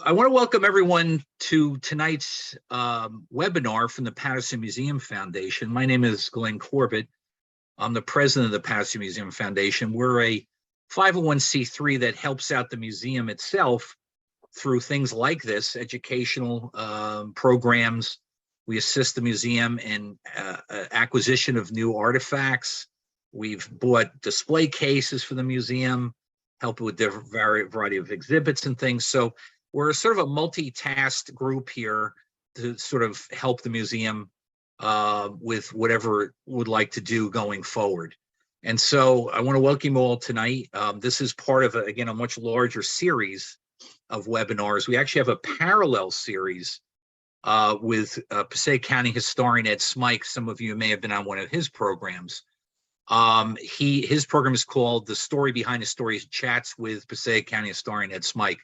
I want to welcome everyone to tonight's webinar from the Paterson Museum Foundation. My name is Glenn Corbett. I'm the president of the Paterson Museum Foundation. We're a 501c3 that helps out the museum itself through things like this, educational programs. We assist the museum in acquisition of new artifacts. We've bought display cases for the museum, help with different variety of exhibits and things. So we're sort of a multi-tasked group here to sort of help the museum with whatever it would like to do going forward. And so I want to welcome you all tonight. This is part of, again, a much larger series of webinars. We actually have a parallel series with Passaic County historian Ed Smike. Some of you may have been on one of his programs. His program is called The Story Behind the Stories, Chats with Passaic County historian Ed Smike.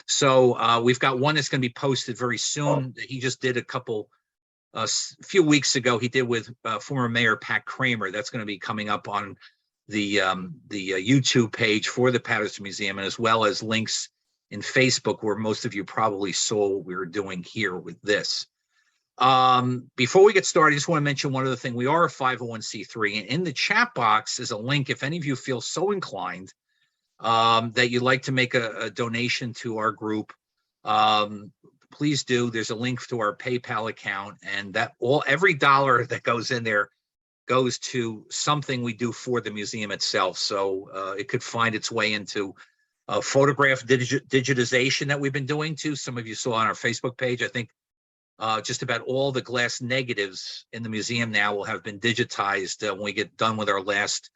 So we've got one that's going to be posted very soon. He just did a few weeks ago. He did with former Mayor Pat Kramer. That's going to be coming up on the YouTube page for the Paterson Museum, and as well as links in Facebook, where most of you probably saw what we were doing here with this. Before we get started, I just want to mention one other thing. We are a 501c3, and in the chat box is a link if any of you feel so inclined that you'd like to make a donation to our group. Please do. There's a link to our PayPal account, and every dollar that goes in there goes to something we do for the museum itself. So it could find its way into photograph digitization that we've been doing too. Some of you saw on our Facebook page. I think just about all the glass negatives in the museum now will have been digitized when we get done with our last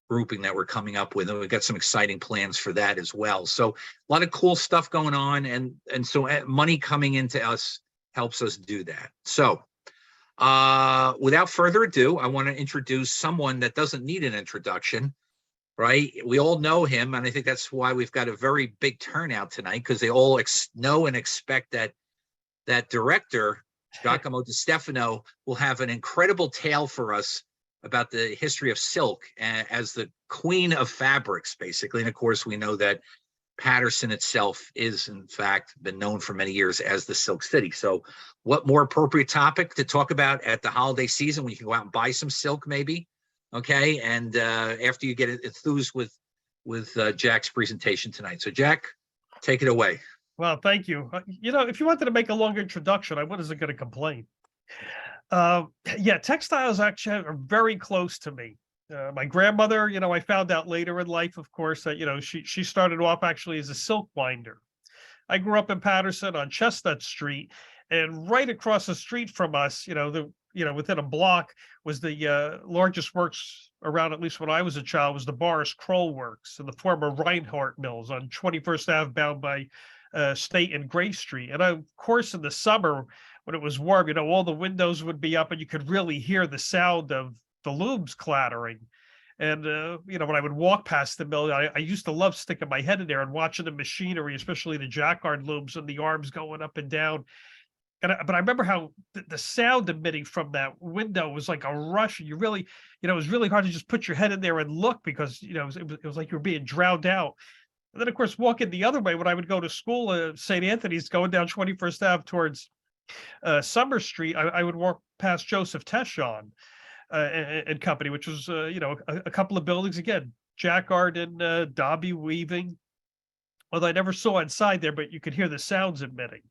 grouping that we're coming up with, and we've got some exciting plans for that as well. So a lot of cool stuff going on, and so money coming into us helps us do that. So without further ado, I want to introduce someone that doesn't need an introduction, right? We all know him, and I think that's why we've got a very big turnout tonight, because they all know and expect that director, Giacomo DeStefano, will have an incredible tale for us about the history of silk as the queen of fabrics, basically. And of course, we know that Paterson itself is, in fact, been known for many years as the Silk City. So what more appropriate topic to talk about at the holiday season when you can go out and buy some silk, maybe? Okay, and after you get enthused with Jack's presentation tonight. So Jack, take it away. Well, thank you. If you wanted to make a longer introduction, I wasn't going to complain. Yeah, textiles actually are very close to me. My grandmother, I found out later in life, of course, that, she started off actually as a silk winder. I grew up in Paterson on Chestnut Street, and right across the street from us, within a block was the largest works around, at least when I was a child, was the Boris Kroll Works and the former Reinhardt Mills on 21st Ave bound by State and Gray Street. And of course, in the summer, when it was warm, all the windows would be up and you could really hear the sound of the looms clattering. And, when I would walk past the mill, I used to love sticking my head in there and watching the machinery, especially the Jacquard looms and the arms going up and down. But I remember how the sound emitting from that window was like a rush. And you really, it was really hard to just put your head in there and look, because, it was like you were being drowned out. And then, of course, walking the other way, when I would go to school, St. Anthony's, going down 21st Ave towards Summer Street, I would walk past Joseph Teschon and company, which was, a couple of buildings, again, Jacquard and Dobby weaving. Although I never saw inside there, but you could hear the sounds emitting.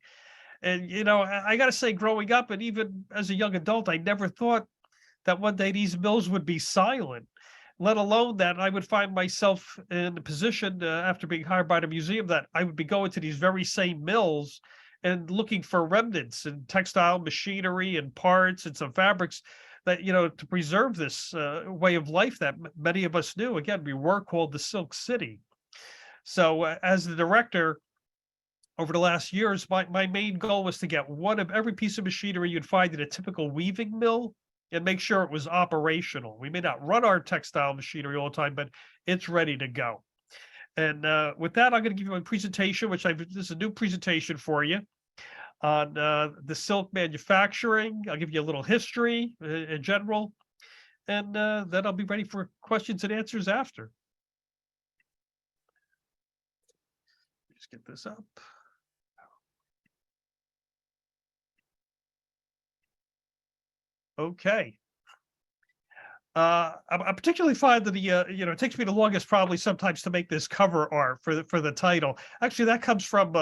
And, I got to say, growing up and even as a young adult, I never thought that one day these mills would be silent, let alone that I would find myself in a position after being hired by the museum that I would be going to these very same mills and looking for remnants and textile machinery and parts and some fabrics that, to preserve this way of life that many of us knew. Again, we were called the Silk City. So as the director over the last years, my main goal was to get one of every piece of machinery you'd find in a typical weaving mill and make sure it was operational. We may not run our textile machinery all the time, but it's ready to go. And with that, I'm going to give you a presentation, this is a new presentation for you on the silk manufacturing. I'll give you a little history in general, and then I'll be ready for questions and answers after. Just get this up. Okay. I particularly find that it takes me the longest probably sometimes to make this cover art for the title. Actually, that comes from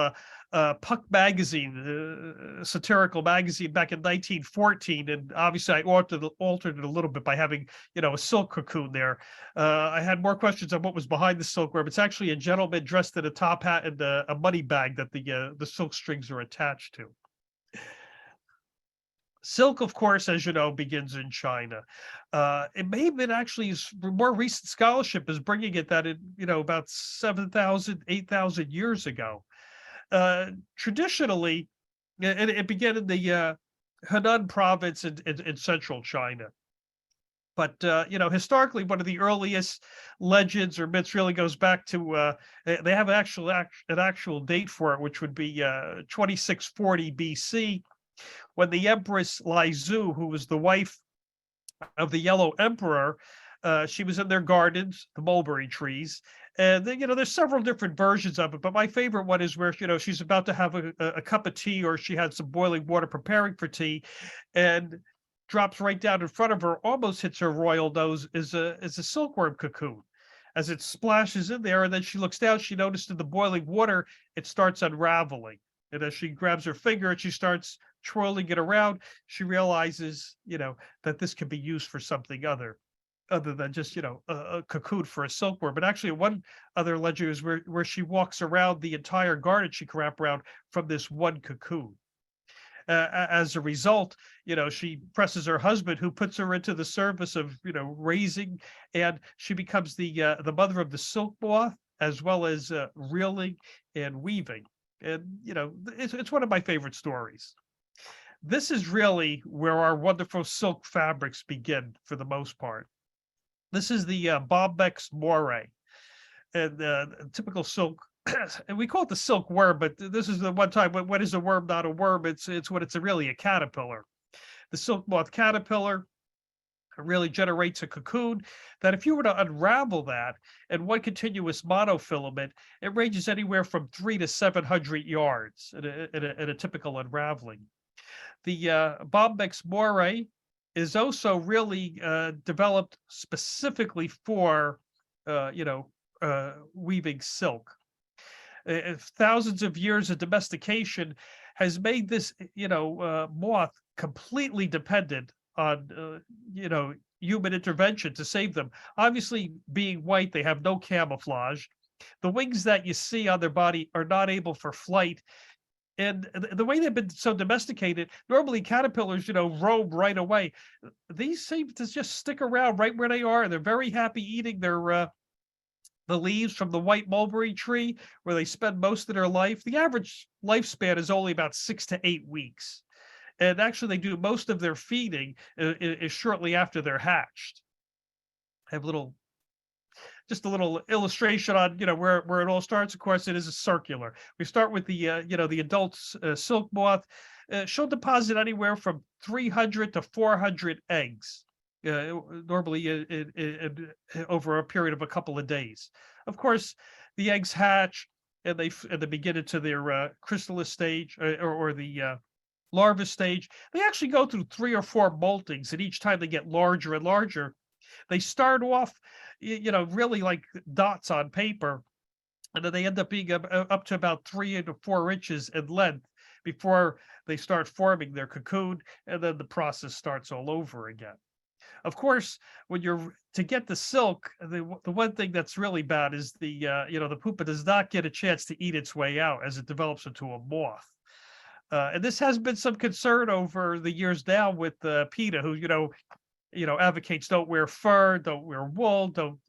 Puck magazine, satirical magazine back in 1914, and obviously I altered it a little bit by having a silk cocoon there. I had more questions on what was behind the silkworm. It's actually a gentleman dressed in a top hat and a money bag that the silk strings are attached to. Silk, of course, as you know, begins in China. It may have been actually more recent scholarship is bringing it that about 7,000, 8,000 years ago. Traditionally, it began in the Henan province in central China. But historically, one of the earliest legends or myths really goes back to they have an actual date for it, which would be 2640 BC, when the Empress Lai Zhu, who was the wife of the Yellow Emperor, she was in their gardens, the mulberry trees, and then, there's several different versions of it. But my favorite one is where she's about to have a cup of tea, or she had some boiling water preparing for tea, and drops right down in front of her, almost hits her royal nose, is a silkworm cocoon. As it splashes in there, and then she looks down, she noticed in the boiling water it starts unraveling. And as she grabs her finger and she starts twirling it around, she realizes, that this can be used for something other than just, a cocoon for a silkworm. But actually, one other legend is where she walks around the entire garden she can wrap around from this one cocoon. As a result, she presses her husband, who puts her into the service of, raising, and she becomes the mother of the silk moth, as well as reeling and weaving. And it's one of my favorite stories. This is really where our wonderful silk fabrics begin for the most part. This is the Bombyx moire, and typical silk. And we call it the silkworm, but this is the one time when is a worm not a worm? It's when it's really a caterpillar. The silk moth caterpillar really generates a cocoon that, if you were to unravel that in one continuous monofilament, it ranges anywhere from 300 to 700 yards in a typical unraveling. The Bombyx moire is also really developed specifically for weaving silk. Thousands of years of domestication has made this moth completely dependent on human intervention to save them. Obviously, being white, they have no camouflage. The wings that you see on their body are not able for flight. And the way they've been so domesticated, normally caterpillars, roam right away. These seem to just stick around right where they are. They're very happy eating their the leaves from the white mulberry tree, where they spend most of their life. The average lifespan is only about 6 to 8 weeks. And actually, they do most of their feeding is shortly after they're hatched. I have just a little illustration on where it all starts. Of course, it is a circular. We start with the adult silk moth. She'll deposit anywhere from 300 to 400 eggs, normally over a period of a couple of days. Of course, the eggs hatch and they begin into their chrysalis stage, or the larva stage. They actually go through 3 or 4 moltings, and each time they get larger and larger. They start off, really like dots on paper, and then they end up being up to about 3 to 4 inches in length before they start forming their cocoon, and then the process starts all over again. Of course, when to get the silk, the one thing that's really bad is the pupa does not get a chance to eat its way out as it develops into a moth. And this has been some concern over the years now with PETA, who advocates don't wear fur, don't wear wool, don't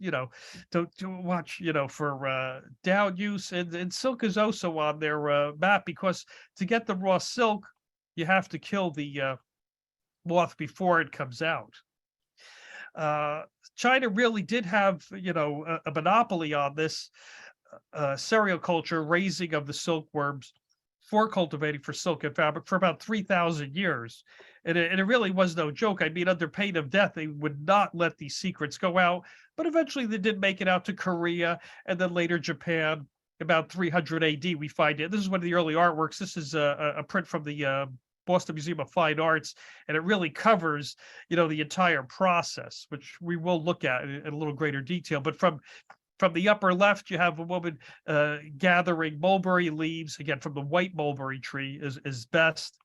watch for down use, and silk is also on their map, because to get the raw silk, you have to kill the moth before it comes out. China really did have a monopoly on this sericulture, raising of the silkworms for cultivating for silk and fabric, for about 3,000 years. And it really was no joke. I mean, under pain of death, they would not let these secrets go out. But eventually they did make it out to Korea, and then later Japan. About 300 AD, we find it. This is one of the early artworks. This is a print from the Boston Museum of Fine Arts, and it really covers, the entire process, which we will look at in a little greater detail. But from the upper left, you have a woman gathering mulberry leaves, again from the white mulberry tree is best.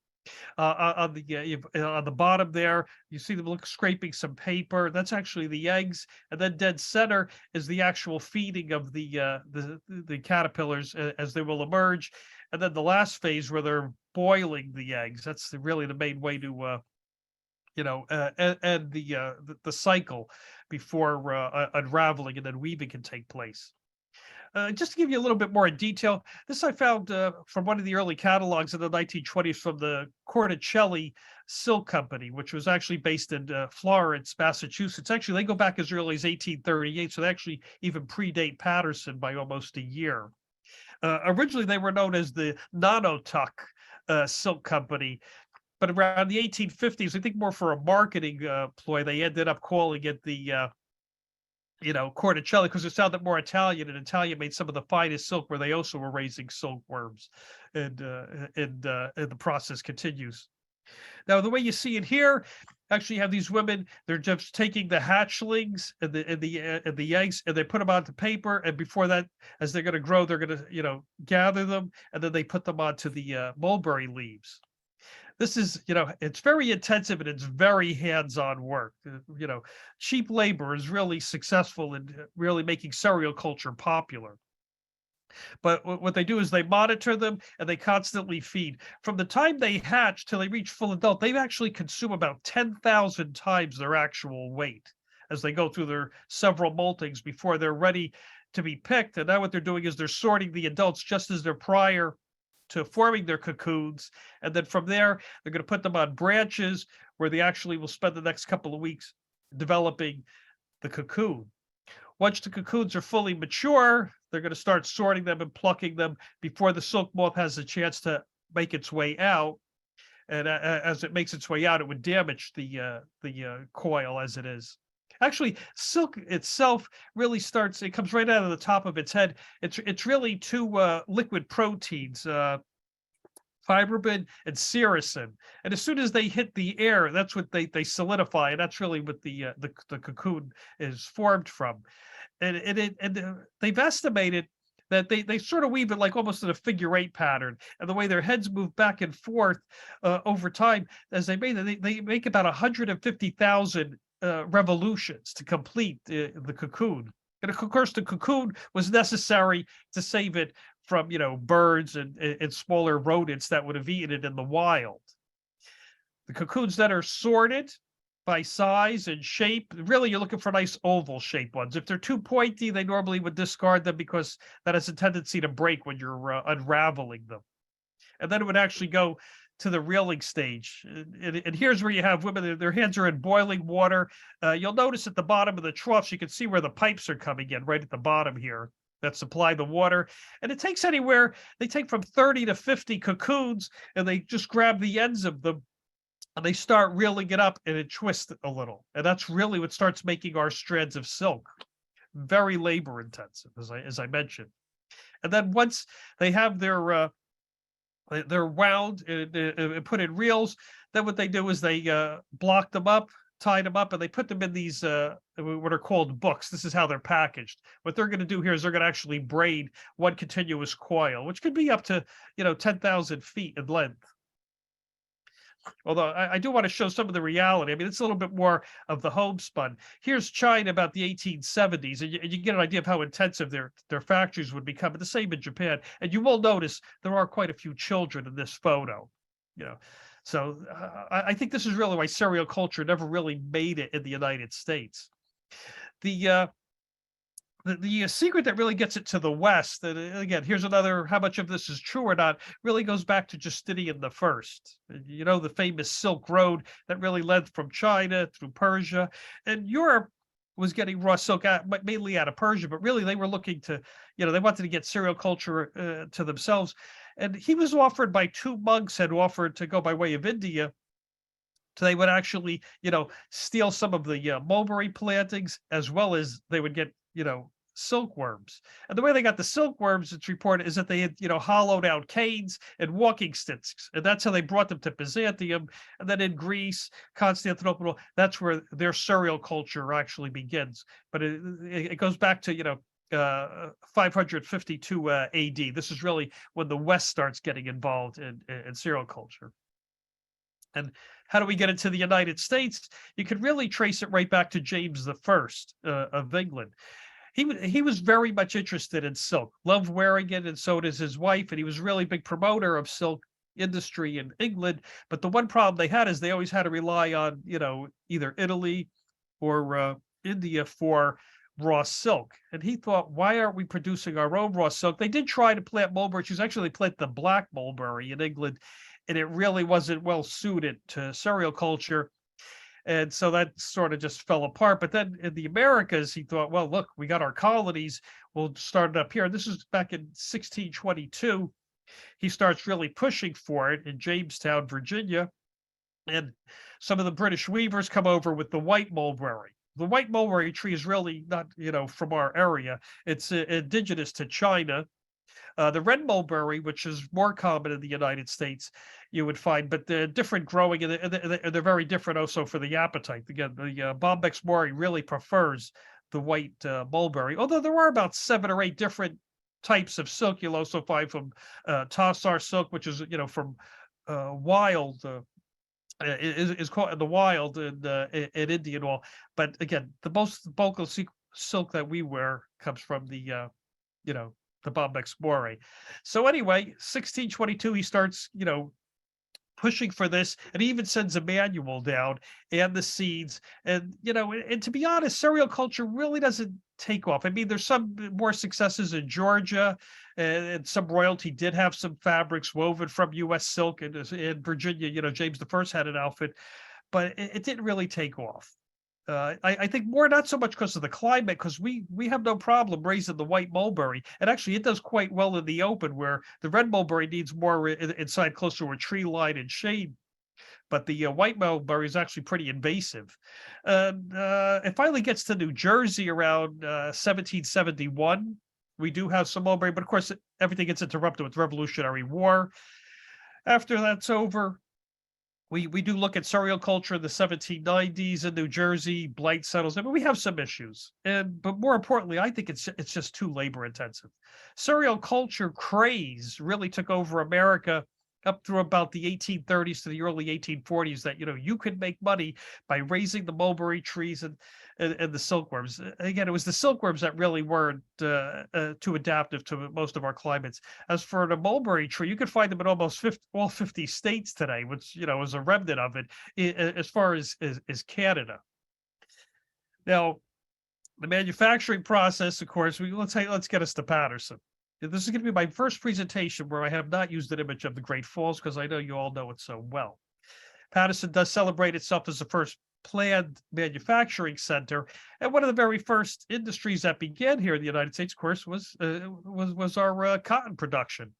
On the bottom there, you see them scraping some paper. That's actually the eggs, and then dead center is the actual feeding of the caterpillars as they will emerge, and then the last phase where they're boiling the eggs. That's really the main way to end the cycle before unraveling and then weaving can take place. Just to give you a little bit more in detail, this I found from one of the early catalogs in the 1920s from the Corticelli Silk Company, which was actually based in Florence, Massachusetts. Actually, they go back as early as 1838, so they actually even predate Paterson by almost a year. Originally, they were known as the Nonotuck Silk Company, but around the 1850s, I think more for a marketing ploy, they ended up calling it the Corticelli, because it sounded more Italian, and Italian made some of the finest silk, where they also were raising silkworms, and the process continues. Now, the way you see it here, actually you have these women, they're just taking the hatchlings and the eggs, and they put them onto paper, and before that, as they're going to grow, they're going to, gather them, and then they put them onto the mulberry leaves. This is, it's very intensive and it's very hands-on work. Cheap labor is really successful in really making sericulture popular. But what they do is they monitor them and they constantly feed. From the time they hatch till they reach full adult, they actually consume about 10,000 times their actual weight as they go through their several moltings before they're ready to be picked. And now what they're doing is they're sorting the adults just as they're prior to forming their cocoons, and then from there they're going to put them on branches where they actually will spend the next couple of weeks developing the cocoon. Once the cocoons are fully mature, they're going to start sorting them and plucking them before the silk moth has a chance to make its way out. And as it makes its way out, it would damage the coil as it is. Actually, silk itself really it comes right out of the top of its head. It's really two liquid proteins, fibrobin and sericin. And as soon as they hit the air, that's what they solidify, and that's really what the cocoon is formed from. And they've estimated that they sort of weave it like almost in a figure eight pattern, and the way their heads move back and forth over time as they make about 150,000 revolutions to complete the cocoon. And of course, the cocoon was necessary to save it from, birds and smaller rodents that would have eaten it in the wild. The cocoons that are sorted by size and shape, really you're looking for nice oval shaped ones. If they're too pointy, they normally would discard them because that has a tendency to break when you're unraveling them. And then it would actually go to the reeling stage. And here's where you have women, their hands are in boiling water. You'll notice at the bottom of the troughs, you can see where the pipes are coming in right at the bottom here that supply the water. And it takes they take from 30 to 50 cocoons, and they just grab the ends of them and they start reeling it up, and it twists a little. And that's really what starts making our strands of silk. Very labor intensive, as I mentioned. And then once they have they're wound and put in reels, then what they do is they block them up, tie them up, and they put them in these what are called books. This is how they're packaged. What they're going to do here is they're going to actually braid one continuous coil, which could be up to 10,000 feet in length. Although I do want to show some of the reality. I mean, it's a little bit more of the homespun. Here's China about the 1870s, and you get an idea of how intensive their factories would become. And the same in Japan. And you will notice there are quite a few children in this photo. So I think this is really why sericulture never really made it in the United States. The secret that really gets it to the West, and again, here's another, how much of this is true or not, really goes back to Justinian I. The famous Silk Road that really led from China through Persia, and Europe was getting raw silk mainly out of Persia, but really they were looking to, they wanted to get sericulture to themselves. And he was offered by two monks had offered to go by way of India. So they would actually, steal some of the mulberry plantings, as well as they would get, silkworms. And the way they got the silkworms, it's reported, is that they had, hollowed out canes and walking sticks. And that's how they brought them to Byzantium. And then in Greece, Constantinople, that's where their cereal culture actually begins. But it goes back to, 552 AD. This is really when the West starts getting involved in cereal culture. And how do we get into the United States? You could really trace it right back to James the First of England. He was very much interested in silk, loved wearing it, and so does his wife. And he was really a big promoter of silk industry in England. But the one problem they had is they always had to rely on, either Italy or India for raw silk. And he thought, why aren't we producing our own raw silk? They did try to plant mulberry trees. Actually, they planted the black mulberry in England, and it really wasn't well suited to cereal culture. And so that sort of just fell apart. But then in the Americas, he thought, well, look, we got our colonies. We'll start it up here. This is back in 1622. He starts really pushing for it in Jamestown, Virginia. And some of the British weavers come over with the white mulberry. The white mulberry tree is really not, from our area. It's indigenous to China. The red mulberry, which is more common in the United States, you would find, but they're different growing, and they're very different also for the appetite. Again, the Bombyx mori really prefers the white mulberry, although there are about 7 or 8 different types of silk. You'll also find from Tassar silk, which is, from wild, is called in the wild in Indian wool. But again, the most bulk of silk that we wear comes from the Bombyx mori. So anyway, 1622, he starts, pushing for this, and he even sends a manual down and the seeds. And, and to be honest, cereal culture really doesn't take off. I mean, there's some more successes in Georgia, and some royalty did have some fabrics woven from U.S. silk. And in Virginia, James the First had an outfit, but it didn't really take off. I think more not so much because of the climate, because we have no problem raising the white mulberry, and actually it does quite well in the open, where the red mulberry needs more inside, closer to a tree line and shade. But the white mulberry is actually pretty invasive. It finally gets to New Jersey around 1771. We do have some mulberry, but of course everything gets interrupted with the Revolutionary War. After that's over, we do look at cereal culture in the 1790s in New Jersey. Blight settles. I mean, we have some issues, but more importantly, I think it's just too labor intensive. Cereal culture craze really took over America up through about the 1830s to the early 1840s. That you could make money by raising the mulberry trees and the silkworms. Again, it was the silkworms that really weren't too adaptive to most of our climates. As for the mulberry tree, you could find them in almost all 50 states today, which is a remnant of it as far as Canada. Now, the manufacturing process, of course, let's get us to Paterson. This is going to be my first presentation where I have not used an image of the Great Falls, because I know you all know it so well. Paterson does celebrate itself as the first planned manufacturing center, and one of the very first industries that began here in the United States, of course, was our cotton production.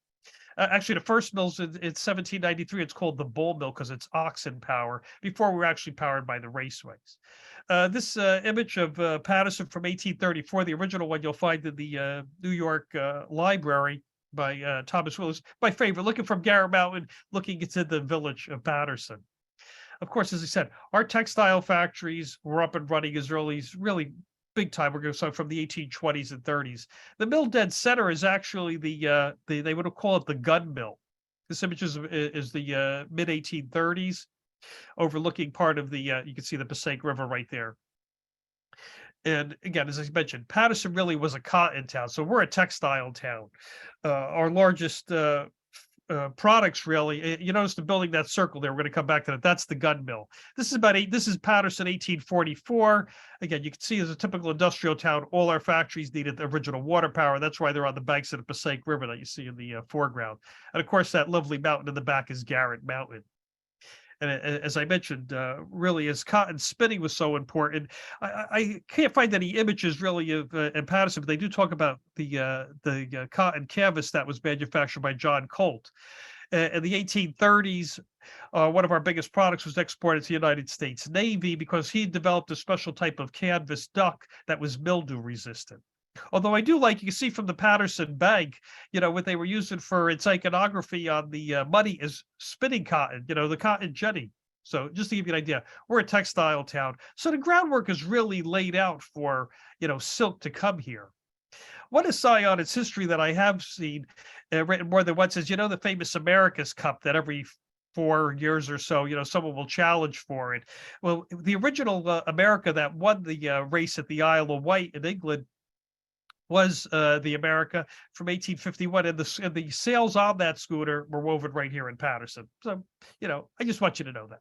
Actually, the first mill's in 1793. It's called the Bull Mill because it's oxen power, before we were actually powered by the raceways. This image of Paterson from 1834, the original one you'll find in the New York Library by Thomas Willis, my favorite, looking from Garrett Mountain, looking into the village of Paterson. Of course, as I said, our textile factories were up and running as early as really big time. We're going to start from the 1820s and 30s. The mill dead center is actually they would call it the gun mill. This image is the mid 1830s, overlooking part of the you can see the Passaic River right there. And again, as I mentioned, Paterson really was a cotton town, so we're a textile town. Our largest products, really, you notice the building, that circle there, we're going to come back to that. That's the gun mill. This is Paterson 1844. Again, you can see as a typical industrial town, all our factories needed the original water power. That's why they're on the banks of the Passaic River that you see in the foreground. And of course, that lovely mountain in the back is Garrett Mountain. And as I mentioned, really, as cotton spinning was so important, I can't find any images really of in Paterson, but they do talk about the cotton canvas that was manufactured by John Colt. In the 1830s, one of our biggest products was exported to the United States Navy because he developed a special type of canvas duck that was mildew resistant. Although I do like, you can see from the Paterson bag, what they were using for its iconography on the money is spinning cotton, the cotton jetty. So just to give you an idea, we're a textile town. So the groundwork is really laid out for, silk to come here. One aside on its history that I have seen written more than once is, the famous America's Cup that every 4 years or so, someone will challenge for it. Well, the original America that won the race at the Isle of Wight in England was the America from 1851, and the sails on that schooner were woven right here in Paterson. So, I just want you to know that.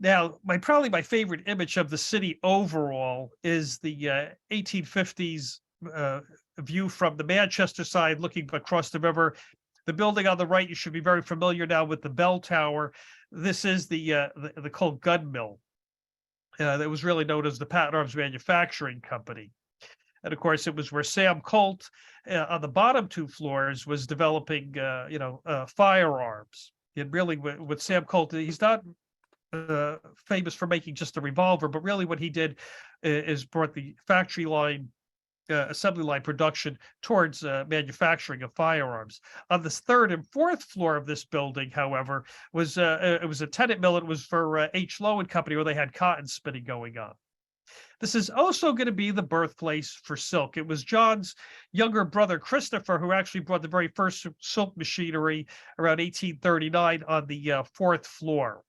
Now, probably my favorite image of the city overall is the 1850s view from the Manchester side, looking across the river. The building on the right, you should be very familiar now with the bell tower. This is the Colt gun mill that was really known as the Patton Arms Manufacturing Company. And of course, it was where Sam Colt on the bottom two floors was developing, firearms. And really, with Sam Colt, he's not famous for making just a revolver, but really what he did is brought the factory line, assembly line production towards manufacturing of firearms. On the third and fourth floor of this building, however, it was a tenant mill. It was for H. Lowe and Company, where they had cotton spinning going on. This is also going to be the birthplace for silk. It was John's younger brother, Christopher, who actually brought the very first silk machinery around 1839 on the fourth floor.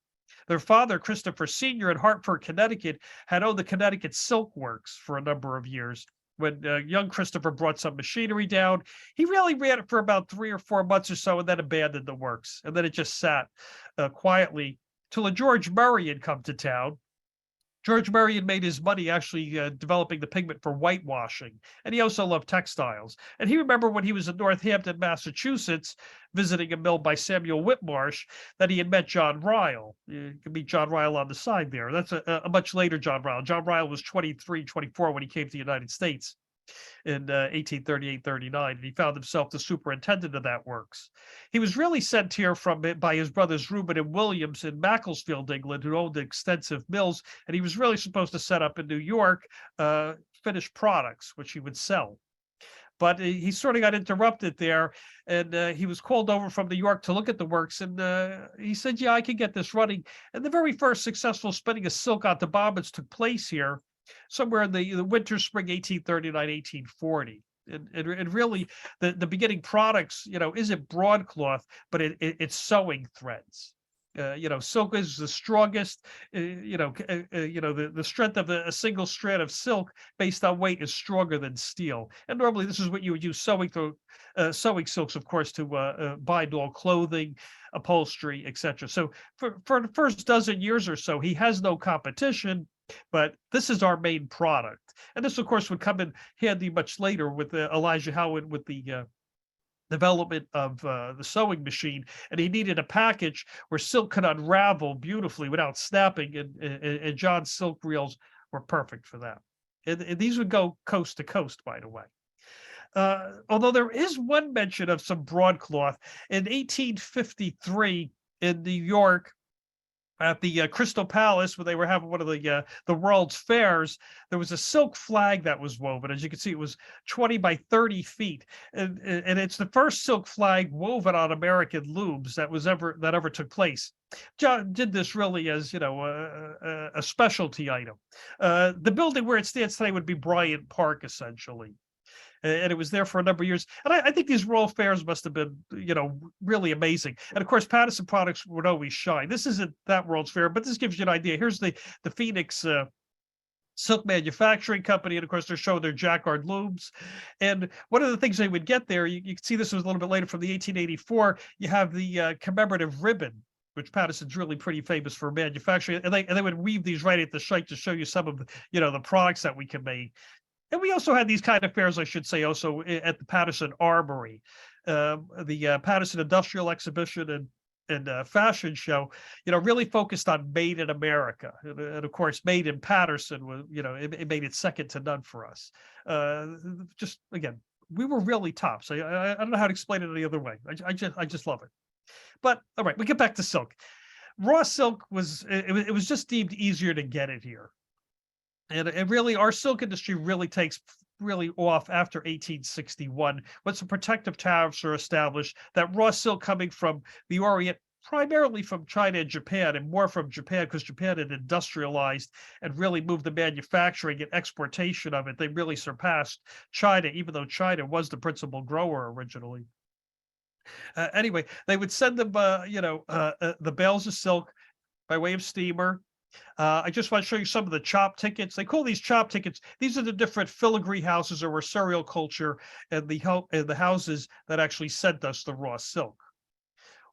Their father, Christopher Sr., in Hartford, Connecticut, had owned the Connecticut Silk Works for a number of years. When young Christopher brought some machinery down, he really ran it for about 3 or 4 months or so and then abandoned the works. And then it just sat quietly till a George Murray had come to town. George Murray had made his money actually developing the pigment for whitewashing, and he also loved textiles. And he remembered when he was in Northampton, Massachusetts, visiting a mill by Samuel Whitmarsh, that he had met John Ryle. You can meet John Ryle on the side there. That's a much later John Ryle. John Ryle was 23, 24 when he came to the United States in 1838-39, and he found himself the superintendent of that works. He was really sent here by his brothers Reuben and Williams in Macclesfield, England, who owned extensive mills, and he was really supposed to set up in New York finished products, which he would sell. But he sort of got interrupted there, and he was called over from New York to look at the works, and he said, yeah, I can get this running. And the very first successful spinning of silk onto bobbins took place here somewhere in the winter, spring 1839, 1840. And really, the beginning products, isn't broadcloth, but it's sewing threads. Silk is the strongest. The strength of a single strand of silk based on weight is stronger than steel. And normally, this is what you would use sewing silks, of course, to bind all clothing, upholstery, etc. So for the first dozen years or so, he has no competition. But this is our main product. And this, of course, would come in handy much later with Elijah Howard with the development of the sewing machine. And he needed a package where silk could unravel beautifully without snapping. And John's silk reels were perfect for that. And these would go coast to coast, by the way. Although there is one mention of some broadcloth in 1853 in New York, at the Crystal Palace, where they were having one of the world's fairs, there was a silk flag that was woven. As you can see, it was 20 by 30 feet, and it's the first silk flag woven on American looms that ever took place. John did this really as a specialty item. The building where it stands today would be Bryant Park, essentially. And it was there for a number of years. And I think these Royal Fairs must have been, really amazing. And of course, Paterson products would always shine. This isn't that World's Fair, but this gives you an idea. Here's the Phoenix Silk Manufacturing Company, and of course, they're showing their Jacquard looms. And one of the things they would get there, you can see this was a little bit later from the 1884, you have the commemorative ribbon, which Paterson's really pretty famous for manufacturing. And they would weave these right at the site to show you some of the products that we can make. And we also had these kind of fairs, I should say, also at the Paterson Armory, the Paterson Industrial Exhibition and Fashion Show, really focused on made in America. And of course, made in Paterson was, it made it second to none for us. Just again, we were really top. So I don't know how to explain it any other way. I just love it. But all right, we get back to silk. Raw silk it was just deemed easier to get it here. And really, our silk industry really takes really off after 1861, when some protective tariffs are established that raw silk coming from the Orient, primarily from China and Japan, and more from Japan because Japan had industrialized and really moved the manufacturing and exportation of it. They really surpassed China, even though China was the principal grower originally. Anyway, they would send them, the bales of silk by way of steamer. I just want to show you some of the chop tickets. They call these chop tickets. These are the different filigree houses or sericulture and the houses that actually sent us the raw silk.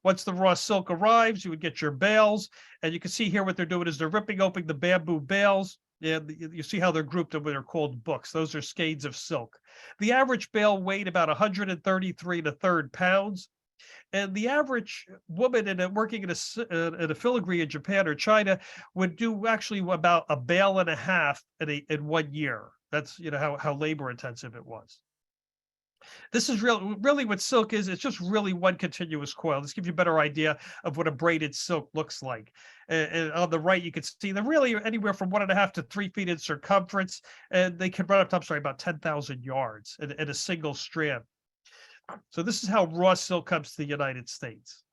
Once the raw silk arrives, you would get your bales, and you can see here what they're doing is they're ripping open the bamboo bales. And you see how they're grouped and they're called books. Those are skeins of silk. The average bale weighed about 133 and a third pounds. And the average woman working in a filigree in Japan or China would do actually about a bale and a half in 1 year. That's how labor intensive it was. This is really what silk is. It's just really one continuous coil. This gives you a better idea of what a braided silk looks like. And on the right, you can see they're really anywhere from 1.5 to 3 feet in circumference, and they can run up to, I'm sorry, about 10,000 yards in a single strand. So this is how raw silk comes to the United States.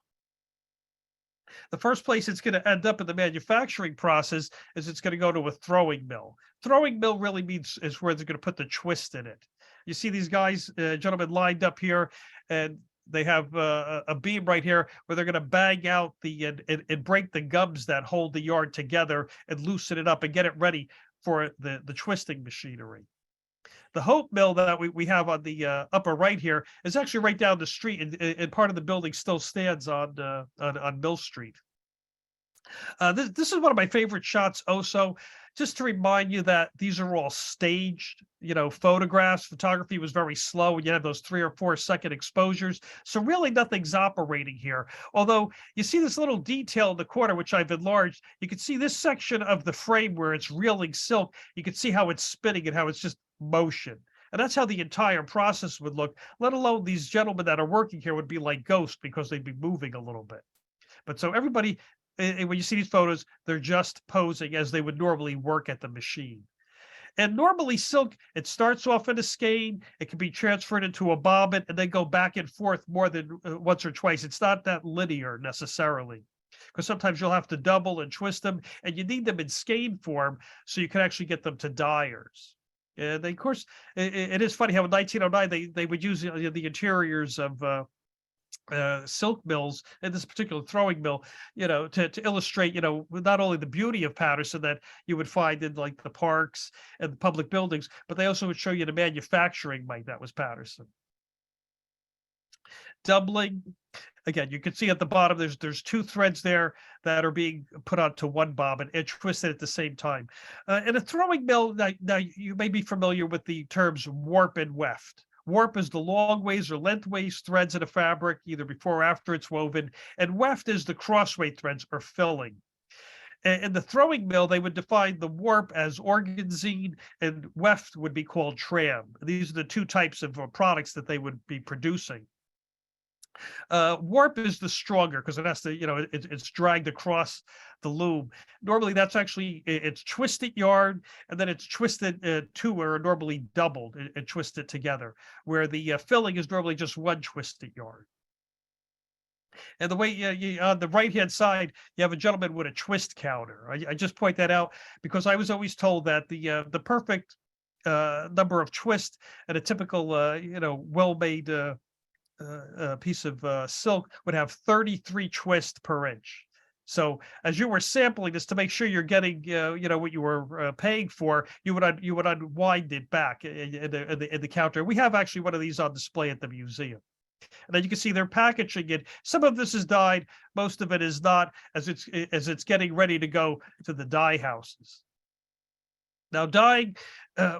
The first place it's going to end up in the manufacturing process is it's going to go to a throwing mill. Throwing mill really means is where they're going to put the twist in it. You see these guys, gentlemen, lined up here, and they have a beam right here where they're going to bang out and break the gums that hold the yard together and loosen it up and get it ready for the twisting machinery. The Hope Mill that we have on the upper right here is actually right down the street, and part of the building still stands on Mill Street. This is one of my favorite shots also, just to remind you that these are all staged, photographs. Photography was very slow, and you have those 3 or 4 second exposures. So really nothing's operating here. Although you see this little detail in the corner, which I've enlarged, you can see this section of the frame where it's reeling silk. You can see how it's spinning and how it's just motion. And that's how the entire process would look, let alone these gentlemen that are working here would be like ghosts because they'd be moving a little bit. But so everybody, when you see these photos, they're just posing as they would normally work at the machine. And normally silk, it starts off in a skein, it can be transferred into a bobbin, and then go back and forth more than once or twice. It's not that linear necessarily, because sometimes you'll have to double and twist them, and you need them in skein form so you can actually get them to dyers. And they, of course, it is funny how in 1909 they would use the interiors of silk mills, and this particular throwing mill, to illustrate, not only the beauty of Paterson that you would find in like the parks and the public buildings, but they also would show you the manufacturing might that was Paterson. Doubling. Again, you can see at the bottom, there's 2 threads there that are being put onto one bobbin and twisted at the same time. In a throwing mill, now you may be familiar with the terms warp and weft. Warp is the long ways or lengthways threads in a fabric, either before or after it's woven, and weft is the crossway threads or filling. In the throwing mill, they would define the warp as organzine, and weft would be called tram. These are the 2 types of products that they would be producing. Warp is the stronger because it has to, it's dragged across the loom. Normally, that's actually it's twisted yarn, and then it's twisted 2 or normally doubled and twisted together. Where the filling is normally just 1 twisted yarn. And the way on the right hand side, you have a gentleman with a twist counter. I just point that out because I was always told that the perfect number of twists at a typical well-made piece of silk would have 33 twists per inch. So as you were sampling this to make sure you're getting what you were paying for, you would unwind it back in the counter. We have actually one of these on display at the museum. And then you can see they're packaging it. Some of this is dyed, most of it is not, as it's getting ready to go to the dye houses. Now, dyeing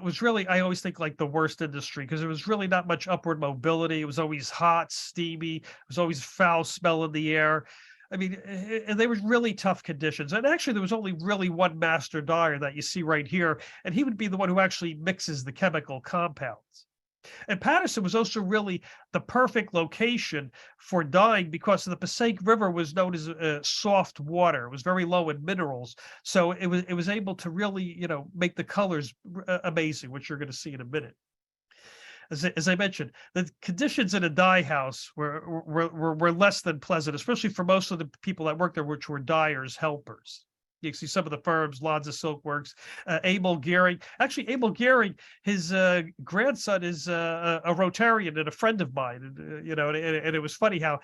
was really, I always think, like the worst industry because there was really not much upward mobility. It was always hot, steamy. It was always foul smell in the air. I mean, and they were really tough conditions. And actually, there was only really one master dyer that you see right here, and he would be the one who actually mixes the chemical compounds. And Paterson was also really the perfect location for dyeing because the Passaic River was known as soft water. It was very low in minerals, so it was able to really make the colors amazing, which you're going to see in a minute. as I mentioned, the conditions in a dye house were less than pleasant, especially for most of the people that worked there, which were dyers, helpers. You can see some of the firms, Lonza Silk Works, Abel Gehring. Actually, Abel Gehring, his grandson is a Rotarian and a friend of mine. And it was funny how,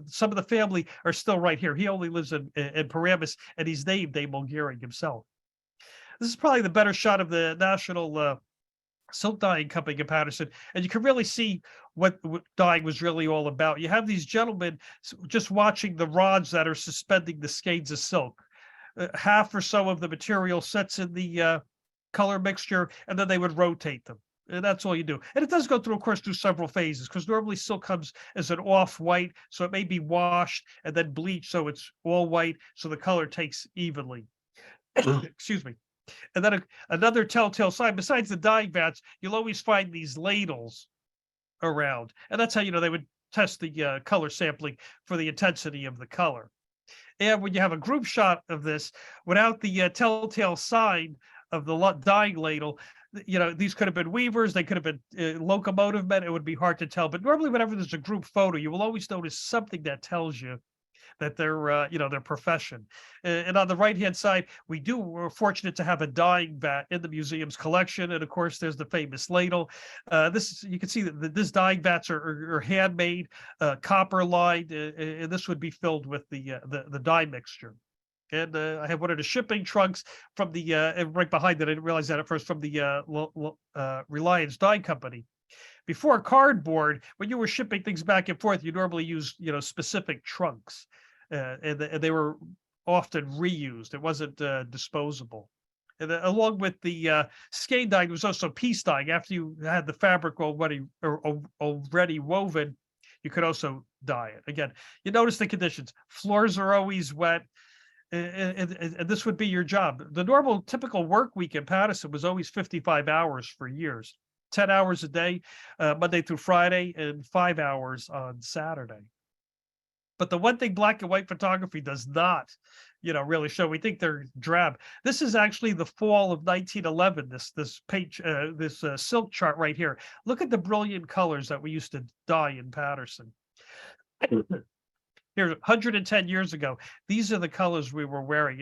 some of the family are still right here. He only lives in Paramus, and he's named Abel Gehring himself. This is probably the better shot of the National Silk Dyeing Company in Paterson, and you can really see what dyeing was really all about. You have these gentlemen just watching the rods that are suspending the skeins of silk. Half or so of the material sets in the color mixture, and then they would rotate them. And that's all you do. And it does go through, of course, through several phases, because normally silk comes as an off-white, so it may be washed and then bleached, so it's all white, so the color takes evenly. Excuse me. And then another telltale sign, besides the dyeing vats, you'll always find these ladles around. And that's how, they would test the color sampling for the intensity of the color. And when you have a group shot of this, without the telltale sign of the dyeing ladle, these could have been weavers, they could have been locomotive men, it would be hard to tell. But normally whenever there's a group photo, you will always notice something that tells you that they're, their profession. And on the right-hand side, we're fortunate to have a dyeing vat in the museum's collection. And of course, there's the famous ladle. You can see that this dyeing vats are handmade, copper lined, and this would be filled with the dye mixture. And I have one of the shipping trunks from the, and right behind it, I didn't realize that at first, from the Reliance Dye Company. Before cardboard, when you were shipping things back and forth, you normally use, specific trunks, and they were often reused. It wasn't disposable. And along with the skein dyeing, there was also piece dyeing. After you had the fabric already woven, you could also dye it. Again, you notice the conditions. Floors are always wet. And this would be your job. The normal typical work week in Paterson was always 55 hours for years. 10 hours a day, Monday through Friday, and 5 hours on Saturday. But the one thing black and white photography does not, really show, we think they're drab. This is actually the fall of 1911, this page, this silk chart right here. Look at the brilliant colors that we used to dye in Paterson. Here, 110 years ago, these are the colors we were wearing.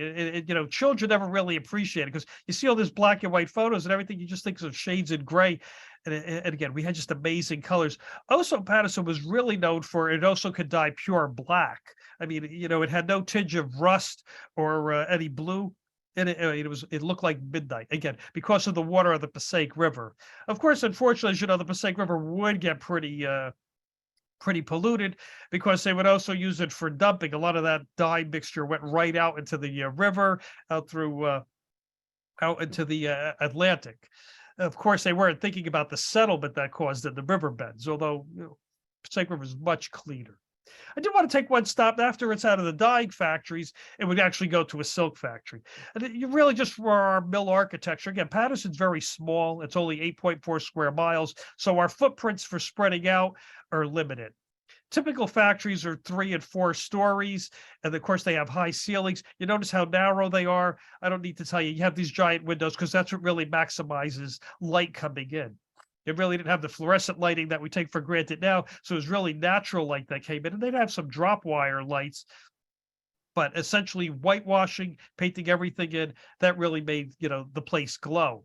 Children never really appreciate it, because you see all these black and white photos and everything, you just think of shades in gray. And again, we had just amazing colors. Also, Paterson was really known for, it also could dye pure black. I mean, it had no tinge of rust or any blue. And it looked like midnight, again, because of the water of the Passaic River. Of course, unfortunately, as you know, the Passaic River would get pretty polluted, because they would also use it for dumping. A lot of that dye mixture went right out into the river, out into the Atlantic. Of course, they weren't thinking about the settlement that caused in the riverbeds, although Passaic River is much cleaner. I do want to take one stop after it's out of the dyeing factories. It would actually go to a silk factory. And you really just, for our mill architecture, again, Paterson's very small. It's only 8.4 square miles. So our footprints for spreading out are limited. Typical factories are 3 and 4 stories. And of course, they have high ceilings. You notice how narrow they are. I don't need to tell you, you have these giant windows, because that's what really maximizes light coming in. It really didn't have the fluorescent lighting that we take for granted now. So it was really natural light that came in. And they'd have some drop wire lights, but essentially whitewashing, painting everything in, that really made, the place glow.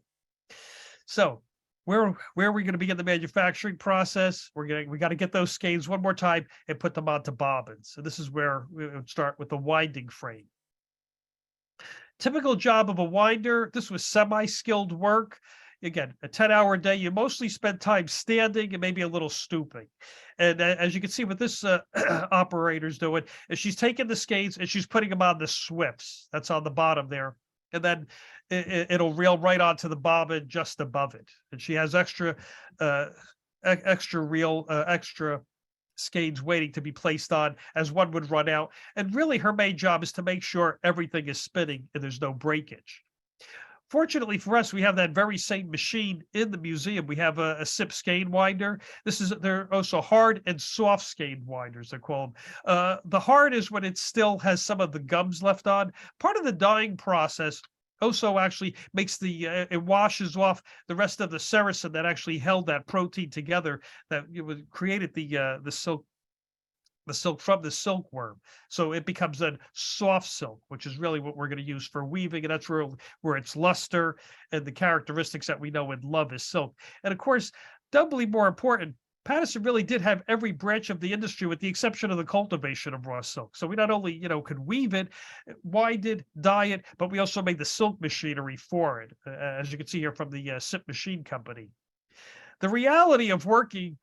So where are we going to begin the manufacturing process? We got to get those skeins one more time and put them onto bobbins. So this is where we would start with the winding frame. Typical job of a winder. This was semi-skilled work. Again, a 10-hour day, you mostly spend time standing and maybe a little stooping. And as you can see what this operator's doing, is she's taking the skeins and she's putting them on the swifts. That's on the bottom there. And then it'll reel right onto the bobbin just above it. And she has extra skeins waiting to be placed on as one would run out. And really her main job is to make sure everything is spinning and there's no breakage. Fortunately for us, we have that very same machine in the museum. We have a SIP skein winder. They're also hard and soft skein winders, they call them. The hard is when it still has some of the gums left on. Part of the dyeing process also actually makes it washes off the rest of the sericin that actually held that protein together that created the silk from the silkworm. So it becomes a soft silk, which is really what we're going to use for weaving. And that's where its luster and the characteristics that we know and love is silk. And of course, doubly more important, Paterson really did have every branch of the industry with the exception of the cultivation of raw silk. So we not only, could weave it, wind it, dye it, but we also made the silk machinery for it, as you can see here from the SIP Machine Company. The reality of working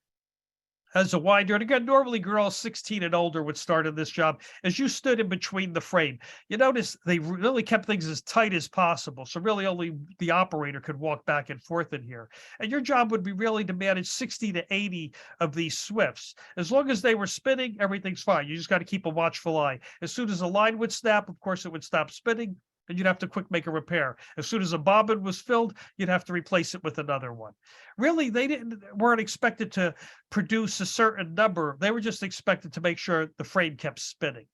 as a winder, and again, normally girls 16 and older would start in this job, as you stood in between the frame. You notice they really kept things as tight as possible. So really only the operator could walk back and forth in here. And your job would be really to manage 60 to 80 of these swifts. As long as they were spinning, everything's fine. You just got to keep a watchful eye. As soon as a line would snap, of course, it would stop spinning, and you'd have to quick make a repair. As soon as a bobbin was filled, you'd have to replace it with another one. Really, they weren't expected to produce a certain number. They were just expected to make sure the frame kept spinning.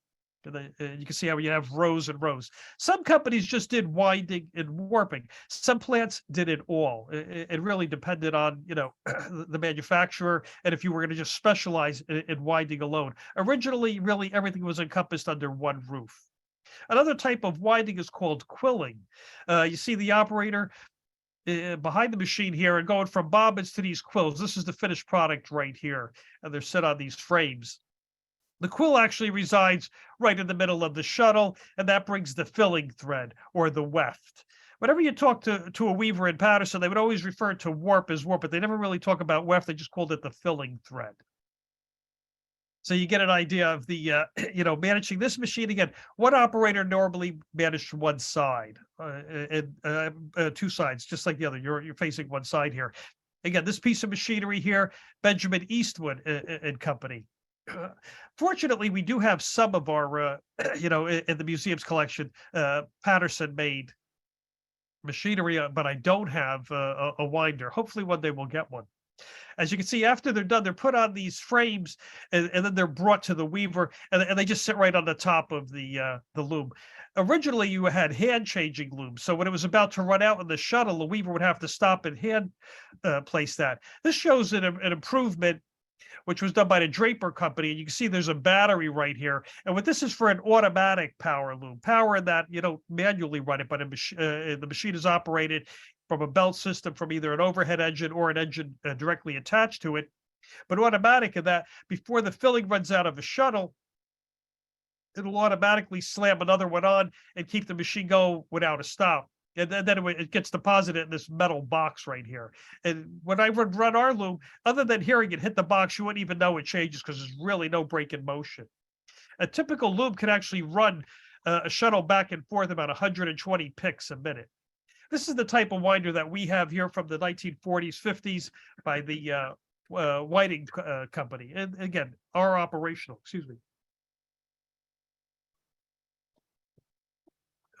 You can see how you have rows and rows. Some companies just did winding and warping. Some plants did it all. It really depended on, the manufacturer, and if you were going to just specialize in winding alone. Originally, really everything was encompassed under one roof. Another type of winding is called quilling. You see the operator behind the machine here and going from bobbins to these quills. This is the finished product right here, and they're set on these frames. The quill actually resides right in the middle of the shuttle, and that brings the filling thread or the weft. Whenever you talk to a weaver in Paterson, they would always refer to warp as warp, but they never really talk about weft. They just called it the filling thread. So you get an idea of the, managing this machine. Again, one operator normally managed one side, and two sides, just like the other. You're facing one side here. Again, this piece of machinery here, Benjamin Eastwood and Company. Fortunately, we do have some of our, in the museum's collection, Paterson-made machinery, but I don't have a winder. Hopefully one day we'll get one. As you can see, after they're done, they're put on these frames, and then they're brought to the weaver, and they just sit right on the top of the loom. Originally, you had hand-changing looms, so when it was about to run out in the shuttle, the weaver would have to stop and hand place that. This shows an improvement, which was done by the Draper Company, and you can see there's a battery right here. And what this is for an automatic power loom, power that you don't manually run it, but the machine is operated from a belt system from either an overhead engine or an engine directly attached to it. But automatic in that, before the filling runs out of the shuttle, it'll automatically slam another one on and keep the machine going without a stop. And then it gets deposited in this metal box right here. And when I would run our loom, other than hearing it hit the box, you wouldn't even know it changes because there's really no break in motion. A typical loom can actually run a shuttle back and forth about 120 picks a minute. This is the type of winder that we have here from the 1940s, 50s by the Whiting Company. And again, our operational, excuse me.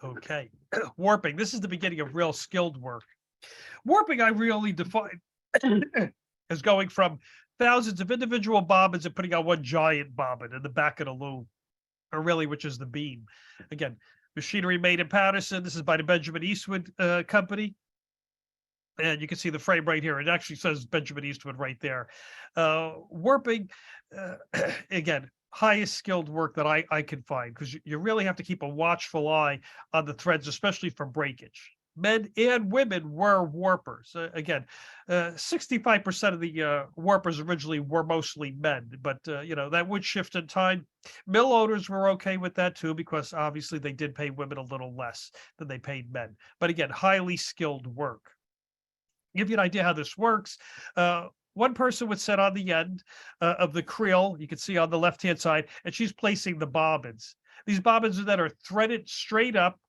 Okay, warping. This is the beginning of real skilled work. Warping, I really define as going from thousands of individual bobbins and putting on one giant bobbin in the back of the loom, or really, which is the beam. Again, machinery made in Paterson. This is by the Benjamin Eastwood Company. And you can see the frame right here. It actually says Benjamin Eastwood right there. Warping, again, highest skilled work that I can find, because you really have to keep a watchful eye on the threads, especially for breakage. Men and women were warpers. Again, 65% of the warpers originally were mostly men, but that would shift in time. Mill owners were okay with that too, because obviously they did pay women a little less than they paid men. But again, highly skilled work. Give you an idea how this works. One person would sit on the end of the creel, you can see on the left-hand side, and she's placing the bobbins. These bobbins that are threaded straight up.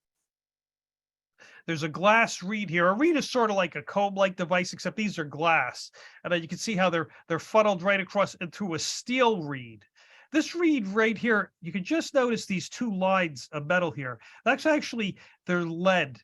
There's a glass reed here. A reed is sort of like a comb-like device, except these are glass. And then you can see how they're funneled right across into a steel reed. This reed right here, you can just notice these two lines of metal here. That's actually, they're lead.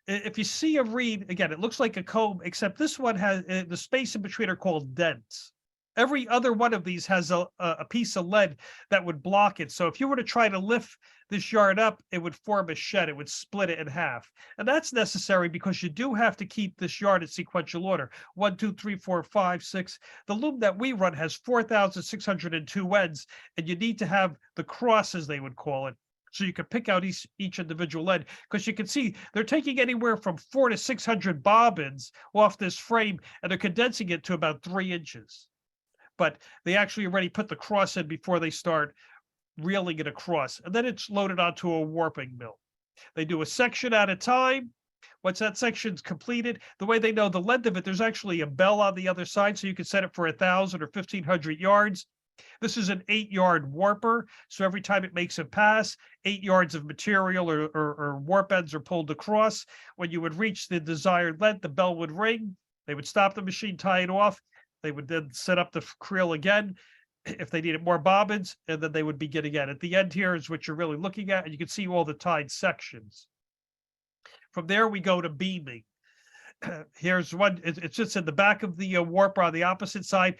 If you see a reed, again, it looks like a comb, except this one has the space in between are called dents. Every other one of these has a piece of lead that would block it. So if you were to try to lift this yard up, it would form a shed. It would split it in half. And that's necessary because you do have to keep this yard in sequential order. 1, 2, 3, 4, 5, 6. The loom that we run has 4,602 ends, and you need to have the crosses, they would call it. So you can pick out each individual end, because you can see they're taking anywhere from 400 to 600 bobbins off this frame, and they're condensing it to about 3 inches. But they actually already put the cross in before they start reeling it across. And then it's loaded onto a warping mill. They do a section at a time. Once that section's completed, the way they know the length of it, there's actually a bell on the other side, so you can set it for 1,000 or 1,500 yards. This is an 8-yard warper. So every time it makes a pass, 8 yards of material or warp ends are pulled across. When you would reach the desired length, the bell would ring. They would stop the machine, tie it off. They would then set up the creel again if they needed more bobbins, and then they would begin again. At the end here is what you're really looking at, and you can see all the tied sections. From there, we go to beaming. Here's one. It's just in the back of the warper on the opposite side,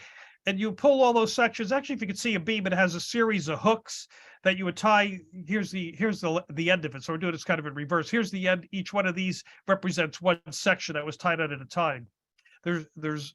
and you pull all those sections. Actually, if you can see a beam, it has a series of hooks that you would tie. Here's the end of it. So we're doing this kind of in reverse. Here's the end. Each one of these represents one section that was tied out at a time. There's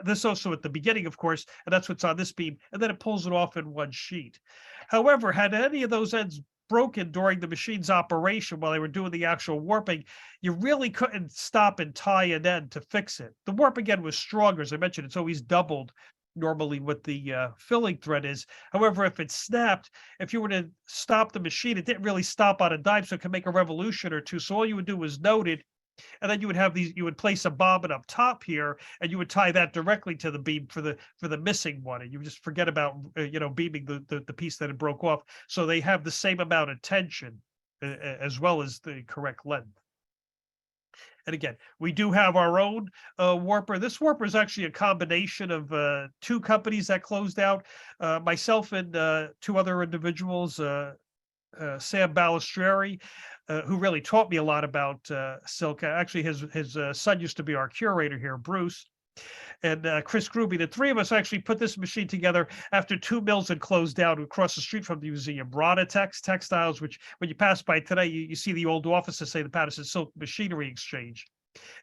this also at the beginning, of course, and that's what's on this beam, and then it pulls it off in one sheet. However, had any of those ends broken during the machine's operation while they were doing the actual warping, you really couldn't stop and tie an end to fix it. The warping end was stronger. As I mentioned, it's always doubled normally what the filling thread is. However, if it snapped, if you were to stop the machine, it didn't really stop on a dime, so it could make a revolution or two. So all you would do was note it, and then you would have these, you would place a bobbin up top here, and you would tie that directly to the beam for the missing one, and you would just forget about beaming the piece that it broke off. So they have the same amount of tension as well as the correct length. And again, we do have our own warper. This warper is actually a combination of 2 companies that closed out. Myself and 2 other individuals, Sam Balistreri, who really taught me a lot about silk. Actually, his son used to be our curator here, Bruce, and Chris Gruby. The 3 of us actually put this machine together after 2 mills had closed down across the street from the museum. Textiles, which when you pass by today, you see the old offices say the Paterson Silk Machinery Exchange.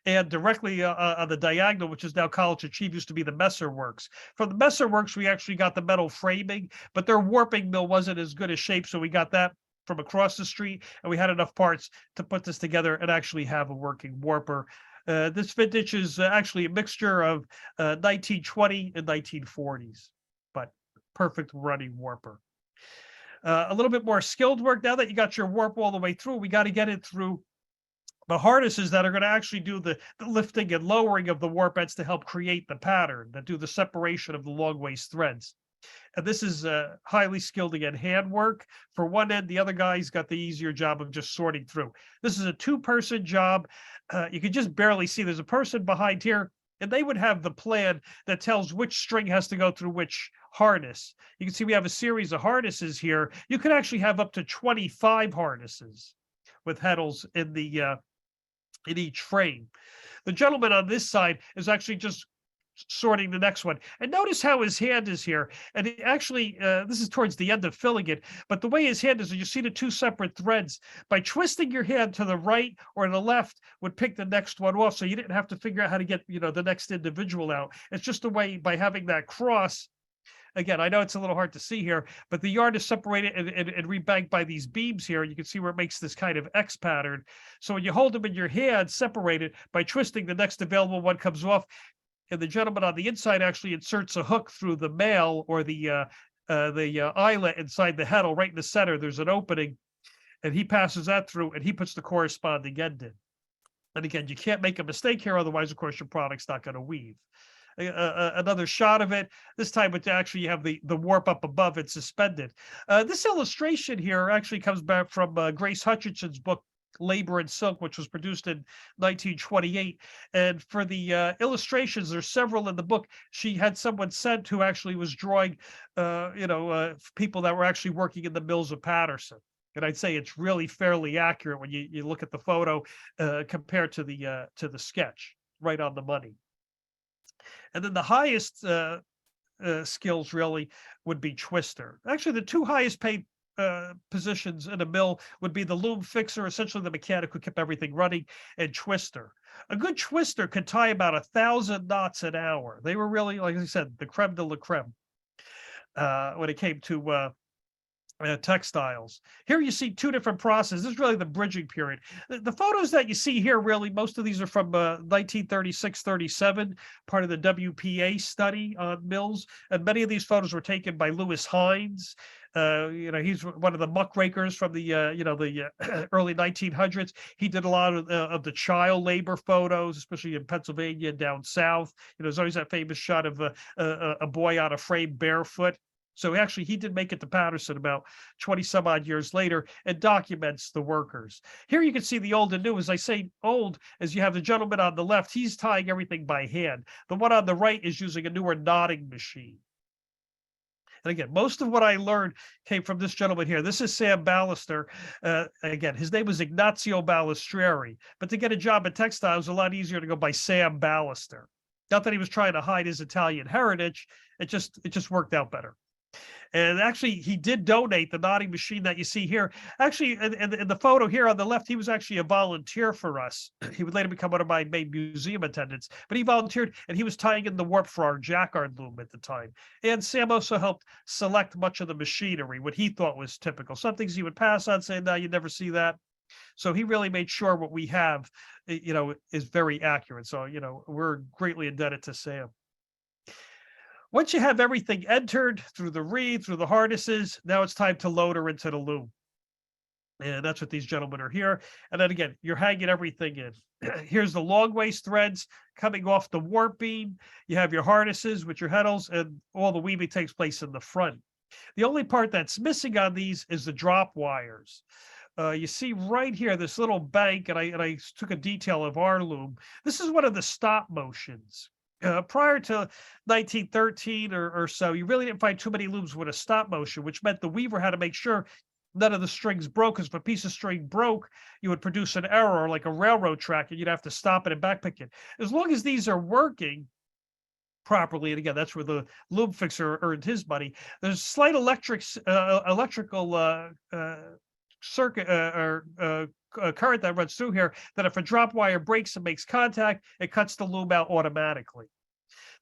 And directly on the diagonal, which is now College of Chief, used to be the Messer Works. From the Messer Works, we actually got the metal framing, but their warping mill wasn't as good a shape, so we got that from across the street, and we had enough parts to put this together and actually have a working warper. This vintage is actually a mixture of 1920 and 1940s, but perfect running warper. A little bit more skilled work. Now that you got your warp all the way through, we got to get it through the harnesses that are going to actually do the lifting and lowering of the warp ends to help create the pattern, that do the separation of the long waist threads. And this is highly skilled, again, handwork for one end. The other guy's got the easier job of just sorting through. This is a 2-person job. You can just barely see there's a person behind here, and they would have the plan that tells which string has to go through which harness. You can see we have a series of harnesses here. You could actually have up to 25 harnesses with heddles in each frame. The gentleman on this side is actually just sorting the next one. And notice how his hand is here. And it actually, this is towards the end of filling it, but the way his hand is, you see the 2 separate threads. By twisting your hand to the right or the left would pick the next one off. So you didn't have to figure out how to get, the next individual out. It's just a way, by having that cross. Again, I know it's a little hard to see here, but the yarn is separated and rebanked by these beams here. You can see where it makes this kind of X pattern. So when you hold them in your hand, separated, by twisting, the next available one comes off. And the gentleman on the inside actually inserts a hook through the mail or the eyelet inside the heddle, right in the center. There's an opening, and he passes that through, and he puts the corresponding end in. And again, you can't make a mistake here, otherwise, of course, your product's not going to weave. Another shot of it. This time, with actually you have the warp up above and suspended. This illustration here actually comes back from Grace Hutchinson's book, Labor and Silk, which was produced in 1928. And for the illustrations, there's several in the book. She had someone sent who actually was drawing, people that were actually working in the mills of Paterson. And I'd say it's really fairly accurate when you look at the photo compared to the sketch, right on the money. And then the highest skills really would be twister. Actually, the two highest paid positions in a mill would be the loom fixer, essentially the mechanic who kept everything running, and twister. A good twister could tie about 1,000 knots an hour. They were really, like I said, the creme de la creme when it came to textiles. Here you see two different processes. This is really the bridging period. The photos that you see here, really, most of these are from 1936, 37, part of the WPA study on mills. And many of these photos were taken by Lewis Hines. He's one of the muckrakers from the, early 1900s. He did a lot of the child labor photos, especially in Pennsylvania and down south. There's always that famous shot of a boy on a frame barefoot. So actually, he did make it to Paterson about 20 some odd years later and documents the workers. Here you can see the old and new. As I say old, as you have the gentleman on the left, he's tying everything by hand. The one on the right is using a newer knotting machine. And again, most of what I learned came from this gentleman here. This is Sam Ballister. Again, his name was Ignazio Balistreri. But to get a job at Textiles, it was a lot easier to go by Sam Ballister. Not that he was trying to hide his Italian heritage. It just worked out better. And actually, he did donate the knotting machine that you see here. Actually, in the photo here on the left, he was actually a volunteer for us. He would later become one of my main museum attendants, but he volunteered and he was tying in the warp for our Jacquard loom at the time. And Sam also helped select much of the machinery, what he thought was typical. Some things he would pass on, saying, no, you never see that. So he really made sure what we have, is very accurate. So, we're greatly indebted to Sam. Once you have everything entered through the reed, through the harnesses, now it's time to load her into the loom. And that's what these gentlemen are here. And then again, you're hanging everything in. Here's the long waist threads coming off the warp beam. You have your harnesses with your heddles, and all the weaving takes place in the front. The only part that's missing on these is the drop wires. You see right here, this little bank, and I took a detail of our loom. This is one of the stop motions. Prior to 1913 or so, you really didn't find too many looms with a stop motion, which meant the weaver had to make sure none of the strings broke, because if a piece of string broke, you would produce an error like a railroad track, and you'd have to stop it and backpick it. As long as these are working properly, and again, that's where the loom fixer earned his money, there's slight electrical circuit current that runs through here, that if a drop wire breaks and makes contact, it cuts the loom out automatically.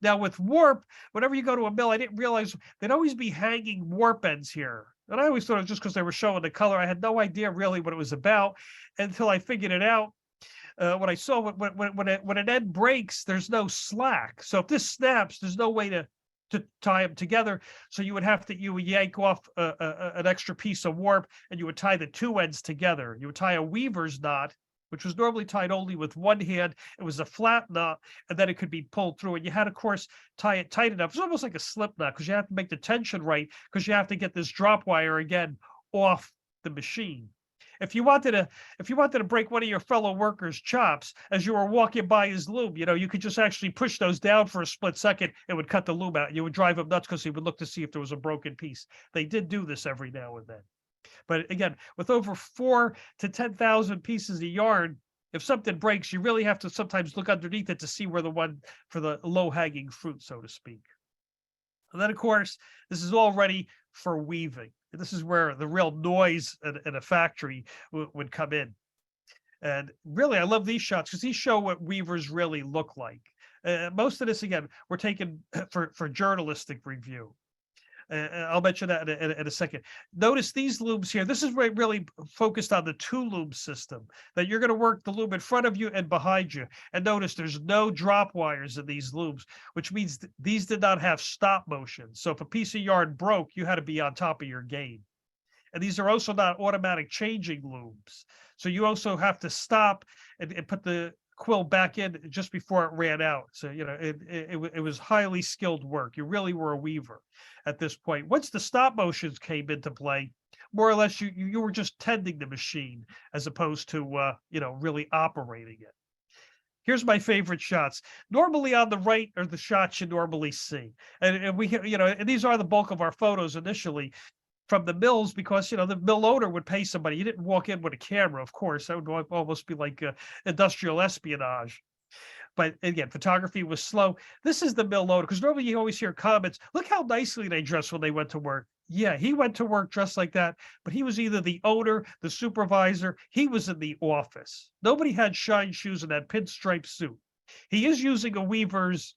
Now with warp, whenever you go to a mill, I didn't realize they'd always be hanging warp ends here. And I always thought it was just because they were showing the color. I had no idea really what it was about until I figured it out. When I saw when an end breaks, there's no slack. So if this snaps, there's no way to tie them together. So you would yank off an extra piece of warp, and you would tie the two ends together. You would tie a weaver's knot, which was normally tied only with one hand. It was a flat knot, and then it could be pulled through. And you had, of course, tie it tight enough. It's almost like a slip knot, because you have to make the tension right, because you have to get this drop wire again off the machine. If you wanted to break one of your fellow workers' chops as you were walking by his loom, you could just actually push those down for a split second. It would cut the loom out. You would drive him nuts, because he would look to see if there was a broken piece. They did do this every now and then. But again, with over 4,000 to 10,000 pieces of yarn, if something breaks, you really have to sometimes look underneath it to see where the one for the low-hanging fruit, so to speak. And then, of course, this is all ready for weaving. This is where the real noise in a factory would come in. And really, I love these shots because these show what weavers really look like. Most of this, again, we're taken for journalistic review. I'll mention that in a second. Notice these looms here. This is where it really focused on the two loom system, that you're going to work the loom in front of you and behind you. And notice there's no drop wires in these looms, which means these did not have stop motion. So if a piece of yarn broke, you had to be on top of your game. And these are also not automatic changing looms. So you also have to stop and put the quill back in just before it ran out. So, it was highly skilled work. You really were a weaver at this point. Once the stop motions came into play, more or less you were just tending the machine as opposed to, really operating it. Here's my favorite shots. Normally on the right are the shots you normally see. And we, and these are the bulk of our photos initially from the mills, because the mill owner would pay somebody. You didn't walk in with a camera, of course. That would almost be like industrial espionage. But again, photography was slow. This is the mill loader, because normally you always hear comments, look how nicely they dress when they went to work. Yeah, he went to work dressed like that, but he was either the owner, the supervisor, he was in the office. Nobody had shine shoes and that pinstripe suit. He is using a weaver's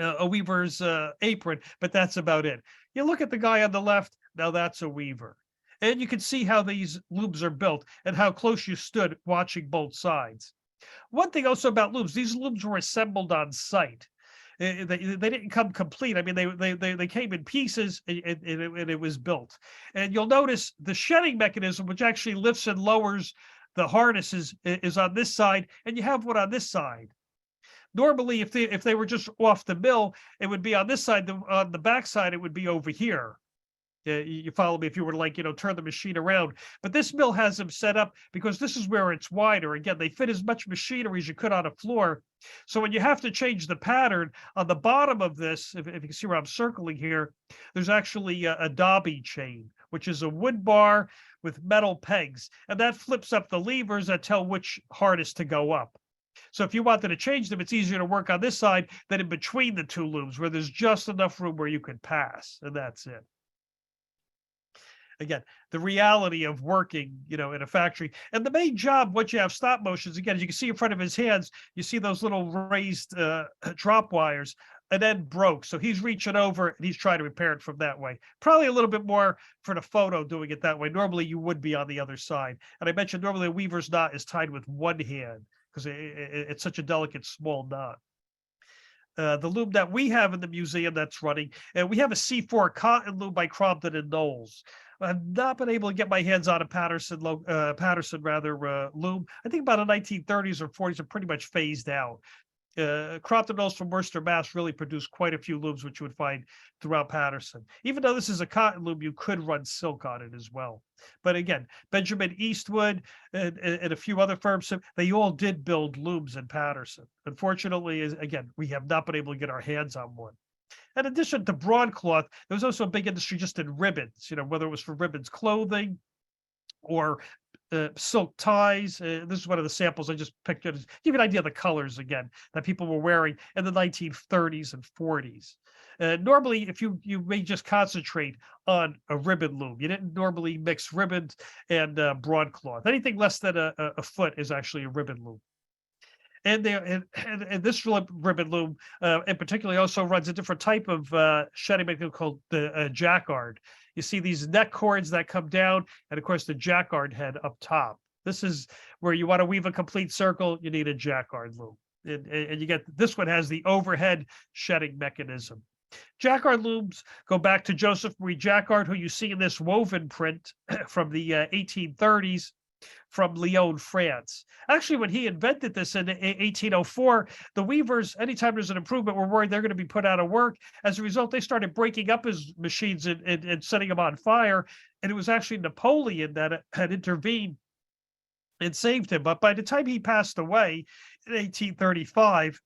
apron, but that's about it. You look at the guy on the left, now that's a weaver. And you can see how these looms are built and how close you stood watching both sides. One thing also about looms, these looms were assembled on site. They didn't come complete. I mean, they came in pieces, and it was built. And you'll notice the shedding mechanism, which actually lifts and lowers the harnesses, is on this side, and you have one on this side. Normally, if they were just off the mill, it would be on this side. On the back side, it would be over here. You follow me if you were to, like, turn the machine around. But this mill has them set up because this is where it's wider. Again, they fit as much machinery as you could on a floor. So when you have to change the pattern on the bottom of this, if you can see where I'm circling here, there's actually a dobby chain, which is a wood bar with metal pegs. And that flips up the levers that tell which harness to go up. So if you wanted to change them, it's easier to work on this side than in between the two looms, where there's just enough room where you could pass, and that's it. Again, the reality of working, in a factory. And the main job, once you have stop motions, again, as you can see in front of his hands, you see those little raised drop wires, and then broke. So he's reaching over and he's trying to repair it from that way. Probably a little bit more for the photo doing it that way. Normally you would be on the other side. And I mentioned normally a weaver's knot is tied with one hand because it's such a delicate small knot. The loom that we have in the museum that's running, and we have a C4 cotton loom by Crompton and Knowles. I've not been able to get my hands on a Paterson loom. I think about the 1930s or 40s are pretty much phased out. Crompton Knowles from Worcester, Mass. Really produced quite a few looms, which you would find throughout Paterson. Even though this is a cotton loom, you could run silk on it as well. But again, Benjamin Eastwood and a few other firms, they all did build looms in Paterson. Unfortunately, again, we have not been able to get our hands on one. In addition to broadcloth, there was also a big industry just in ribbons, whether it was for ribbons clothing or silk ties. This is one of the samples I just picked up to give you an idea of the colors again that people were wearing in the 1930s and 40s. Normally, if you may just concentrate on a ribbon loom, you didn't normally mix ribbons and broadcloth. Anything less than a foot is actually a ribbon loom. And this ribbon loom in particular also runs a different type of shedding mechanism called the Jacquard. You see these neck cords that come down, and of course the Jacquard head up top. This is where you want to weave a complete circle, you need a Jacquard loom. And you get, this one has the overhead shedding mechanism. Jacquard looms go back to Joseph Marie Jacquard, who you see in this woven print from the 1830s. From Lyon, France. Actually, when he invented this in 1804, the weavers, anytime there's an improvement, were worried they're going to be put out of work. As a result, they started breaking up his machines and setting them on fire. And it was actually Napoleon that had intervened and saved him. But by the time he passed away in 1835,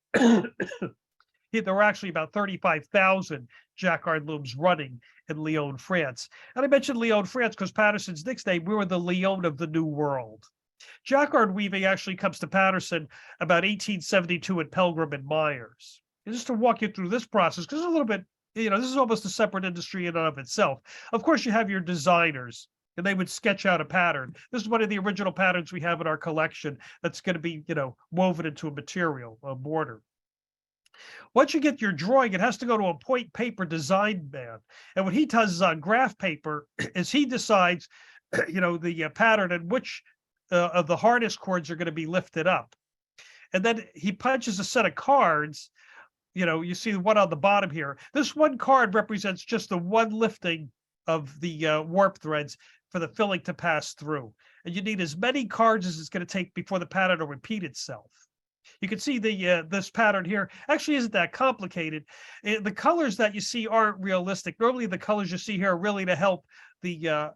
there were actually about 35,000 Jacquard looms running in Lyon, France. And I mentioned Lyon, France, because Paterson's nickname, we were the Lyon of the New World. Jacquard weaving actually comes to Paterson about 1872 at Pelgrim and Myers. And just to walk you through this process, because it's a little bit, this is almost a separate industry in and of itself. Of course, you have your designers, and they would sketch out a pattern. This is one of the original patterns we have in our collection that's going to be, woven into a material, a border. Once you get your drawing, it has to go to a point paper design man. And what he does is on graph paper is he decides, the pattern and which of the harness cords are going to be lifted up. And then he punches a set of cards. You see the one on the bottom here. This one card represents just the one lifting of the warp threads for the filling to pass through. And you need as many cards as it's going to take before the pattern will repeat itself. You can see this pattern here actually isn't that complicated. The colors that you see aren't realistic. Normally, the colors you see here are really to help the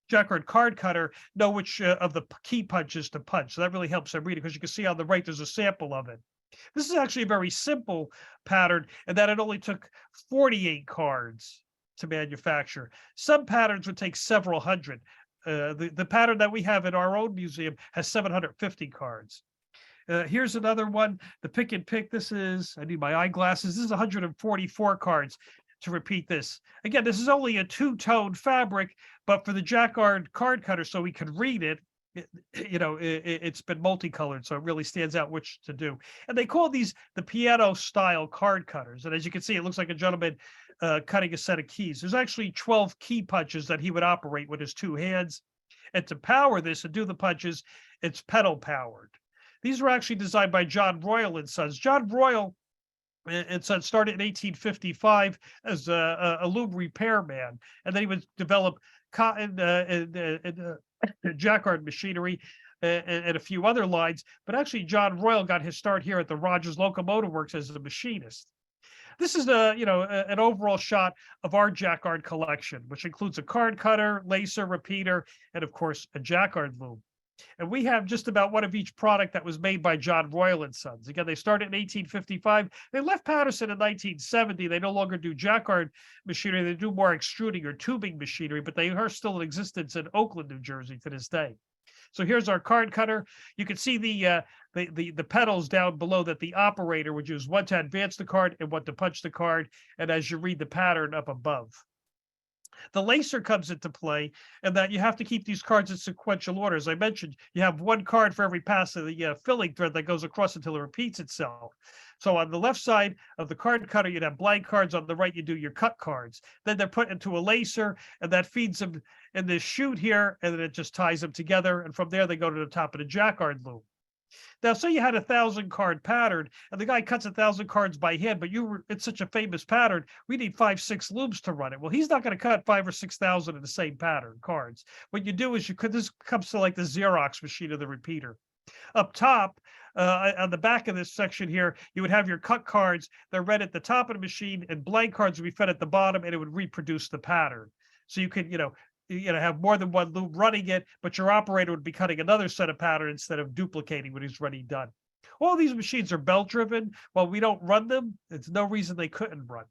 Jacquard card cutter know which of the key punches to punch. So that really helps them read it, because you can see on the right there's a sample of it. This is actually a very simple pattern, and that it only took 48 cards to manufacture. Some patterns would take several hundred. The pattern that we have in our own museum has 750 cards. Here's another one, the pick and pick. I need my eyeglasses. This is 144 cards to repeat this. Again, this is only a two-tone fabric, but for the Jacquard card cutter, so we could read it, it's been multicolored, so it really stands out which to do. And they call these the piano style card cutters. And as you can see, it looks like a gentleman cutting a set of keys. There's actually 12 key punches that he would operate with his two hands. And to power this and do the punches, it's pedal powered. These were actually designed by John Royal and Sons. John Royal and Sons started in 1855 as a loom repairman, and then he would develop cotton and Jacquard machinery and a few other lines. But actually, John Royal got his start here at the Rogers Locomotive Works as a machinist. This is an overall shot of our Jacquard collection, which includes a card cutter, lacer, repeater, and of course a Jacquard loom. And we have just about one of each product that was made by John Royal and Sons. Again, they started in 1855. They left Paterson in 1970. They no longer do Jacquard machinery. They do more extruding or tubing machinery, but they are still in existence in Oakland, New Jersey to this day. So here's our card cutter. You can see the pedals down below that the operator would use, one to advance the card and one to punch the card. And as you read the pattern up above. The lacer comes into play, and that you have to keep these cards in sequential order. As I mentioned, you have one card for every pass of the filling thread that goes across until it repeats itself. So on the left side of the card cutter, you'd have blank cards. On the right, you do your cut cards. Then they're put into a lacer, and that feeds them in this chute here, and then it just ties them together. And from there, they go to the top of the Jacquard loom. Now, say you had 1,000 card pattern, and the guy cuts 1,000 cards by hand, but it's such a famous pattern, we need 5-6 looms to run it. Well, he's not going to cut 5,000 or 6,000 of the same pattern cards. What you do is this comes to like the Xerox machine of the repeater. Up top, on the back of this section here, you would have your cut cards. They're read at the top of the machine, and blank cards would be fed at the bottom, and it would reproduce the pattern. So you could, have more than one loom running it, but your operator would be cutting another set of pattern instead of duplicating what he's already done. All these machines are belt driven. While we don't run them, it's no reason they couldn't run.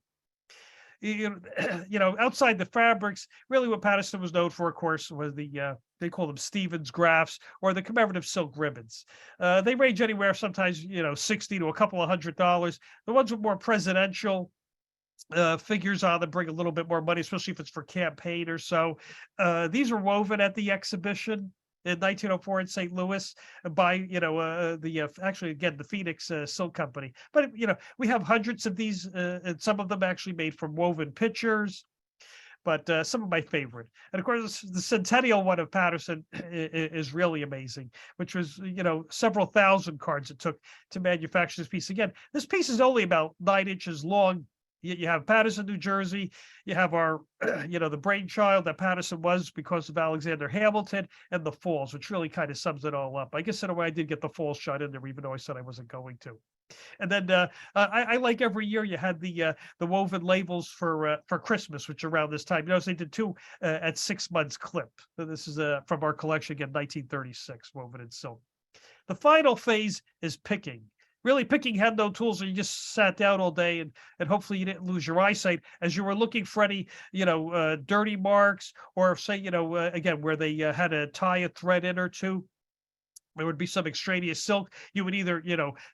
Outside the fabrics, really what Paterson was known for, of course, was they call them Stevens graphs or the commemorative silk ribbons. They range anywhere, sometimes, $60 to a couple of $100. The ones with more presidential figures on them bring a little bit more money, especially if it's for campaign or so. These were woven at the exhibition in 1904 in St. Louis by, the Phoenix Silk Company. But, we have hundreds of these, and some of them actually made from woven pictures. But some of my favorite. And of course, the centennial one of Paterson is really amazing, which was, several thousand cards it took to manufacture this piece. Again, this piece is only about 9 inches long. You have Paterson, New Jersey. You have our, the brainchild that Paterson was because of Alexander Hamilton, and the Falls, which really kind of sums it all up. I guess in a way I did get the Falls shot in there, even though I said I wasn't going to. And then I like every year you had the woven labels for Christmas, which around this time, they did 2 at 6 months clip. So this is from our collection again, 1936, woven in silk. The final phase is picking. Really, picking had no tools, and you just sat down all day, and hopefully you didn't lose your eyesight as you were looking for any, dirty marks, or say, again, where they had to tie a thread in or two. There would be some extraneous silk. You would either,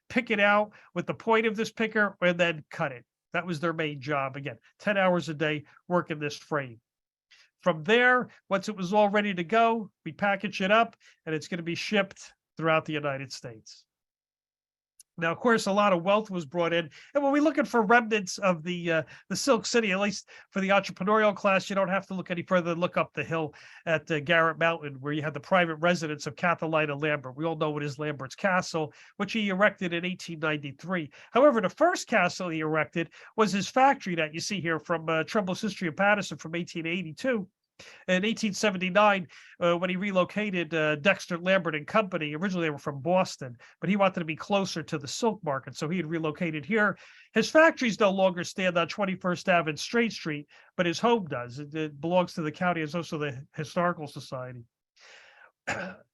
pick it out with the point of this picker and then cut it. That was their main job. Again, 10 hours a day working this frame. From there, once it was all ready to go, we package it up, and it's going to be shipped throughout the United States. Now, of course, a lot of wealth was brought in. And when we're looking for remnants of the Silk City, at least for the entrepreneurial class, you don't have to look any further than look up the hill at Garrett Mountain, where you had the private residence of Catalina Lambert. We all know it is Lambert's Castle, which he erected in 1893. However, the first castle he erected was his factory that you see here from Trumbull's History of Paterson from 1882. In 1879, when he relocated Dexter Lambert and Company, originally they were from Boston, but he wanted to be closer to the silk market, so he had relocated here. His factories no longer stand on 21st Ave and Straight Street, but his home does. It belongs to the county. It's also the Historical Society.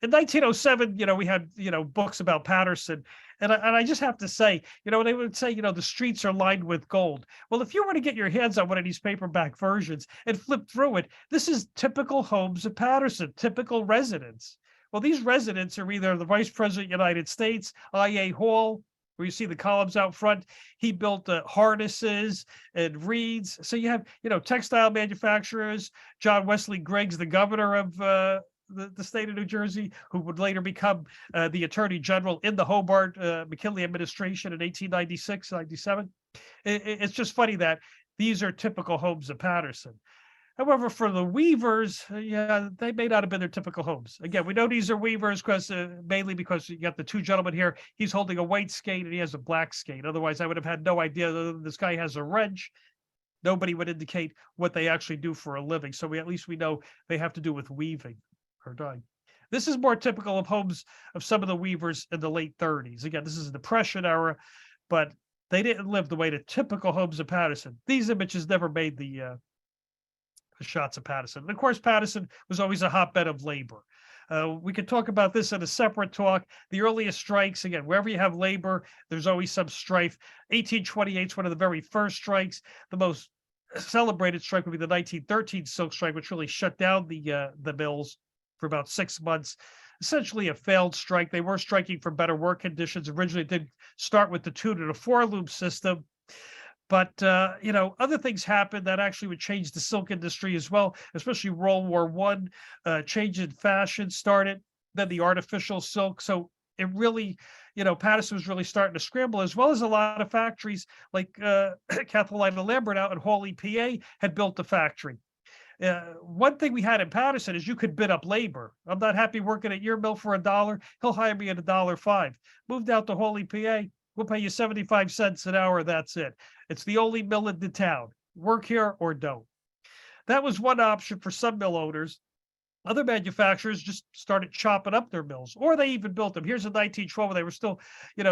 In 1907, we had, books about Paterson. And I just have to say, they would say, the streets are lined with gold. Well, if you were to get your hands on one of these paperback versions and flip through it, this is typical homes of Paterson, typical residents. Well, these residents are either the Vice President of the United States, I.A. Hall, where you see the columns out front. He built harnesses and reeds. So you have, textile manufacturers, John Wesley Griggs, the governor of the state of New Jersey, who would later become the attorney general in the Hobart McKinley administration in 1896, 97. It's just funny that these are typical homes of Paterson. However, for the weavers, yeah, they may not have been their typical homes. Again, we know these are weavers because mainly because you got the two gentlemen here. He's holding a white skate and he has a black skate. Otherwise, I would have had no idea that this guy has a wrench. Nobody would indicate what they actually do for a living. So at least we know they have to do with weaving or dyeing. This is more typical of homes of some of the weavers in the late 30s. Again, this is the Depression era, but they didn't live the way the typical homes of Paterson. These images never made the shots of Paterson. And of course, Paterson was always a hotbed of labor. We could talk about this in a separate talk. The earliest strikes, again, wherever you have labor, there's always some strife. 1828 is one of the very first strikes. The most celebrated strike would be the 1913 silk strike, which really shut down the mills for about 6 months. Essentially a failed strike. They were striking for better work conditions. Originally, it did start with the 2 to the 4 loom system. But, other things happened that actually would change the silk industry as well, especially World War I, change in fashion started, then the artificial silk. So it really, Paterson was really starting to scramble, as well as a lot of factories like Kathleen Lambert out in Hawley, PA, had built a factory. One thing we had in Paterson is you could bid up labor. I'm not happy working at your mill for $1. He'll hire me at $1.05. Moved out to Hawley, PA. We'll pay you 75 cents an hour. That's it. It's the only mill in the town. Work here or don't. That was one option for some mill owners. Other manufacturers just started chopping up their mills, or they even built them. Here's in 1912, they were still,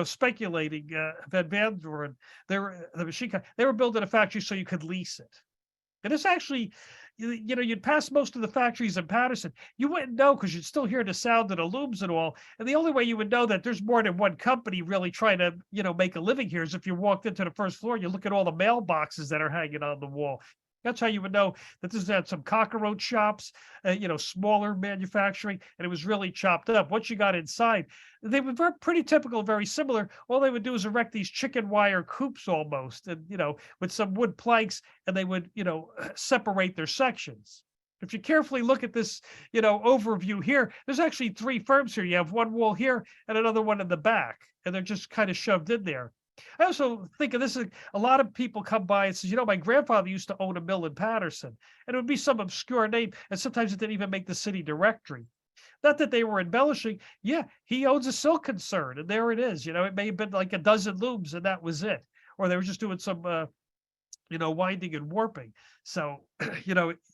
speculating. Van Vanderen, the machine, they were building a factory so you could lease it. And it's actually, you'd pass most of the factories in Paterson. You wouldn't know because you'd still hear the sound of the looms and all. And the only way you would know that there's more than one company really trying to, make a living here is if you walked into the first floor, you look at all the mailboxes that are hanging on the wall. That's how you would know that this had some cockroach shops, smaller manufacturing, and it was really chopped up. Once you got inside, they were pretty typical, very similar. All they would do is erect these chicken wire coops almost, and, with some wood planks, and they would, separate their sections. If you carefully look at this, overview here, there's actually 3 firms here. You have one wall here and another one in the back, and they're just kind of shoved in there. I also think of this, a lot of people come by and says, my grandfather used to own a mill in Paterson, and it would be some obscure name, and sometimes it didn't even make the city directory. Not that they were embellishing. Yeah, he owns a silk concern, and there it is. It may have been like a dozen looms, and that was it. Or they were just doing some, winding and warping. So,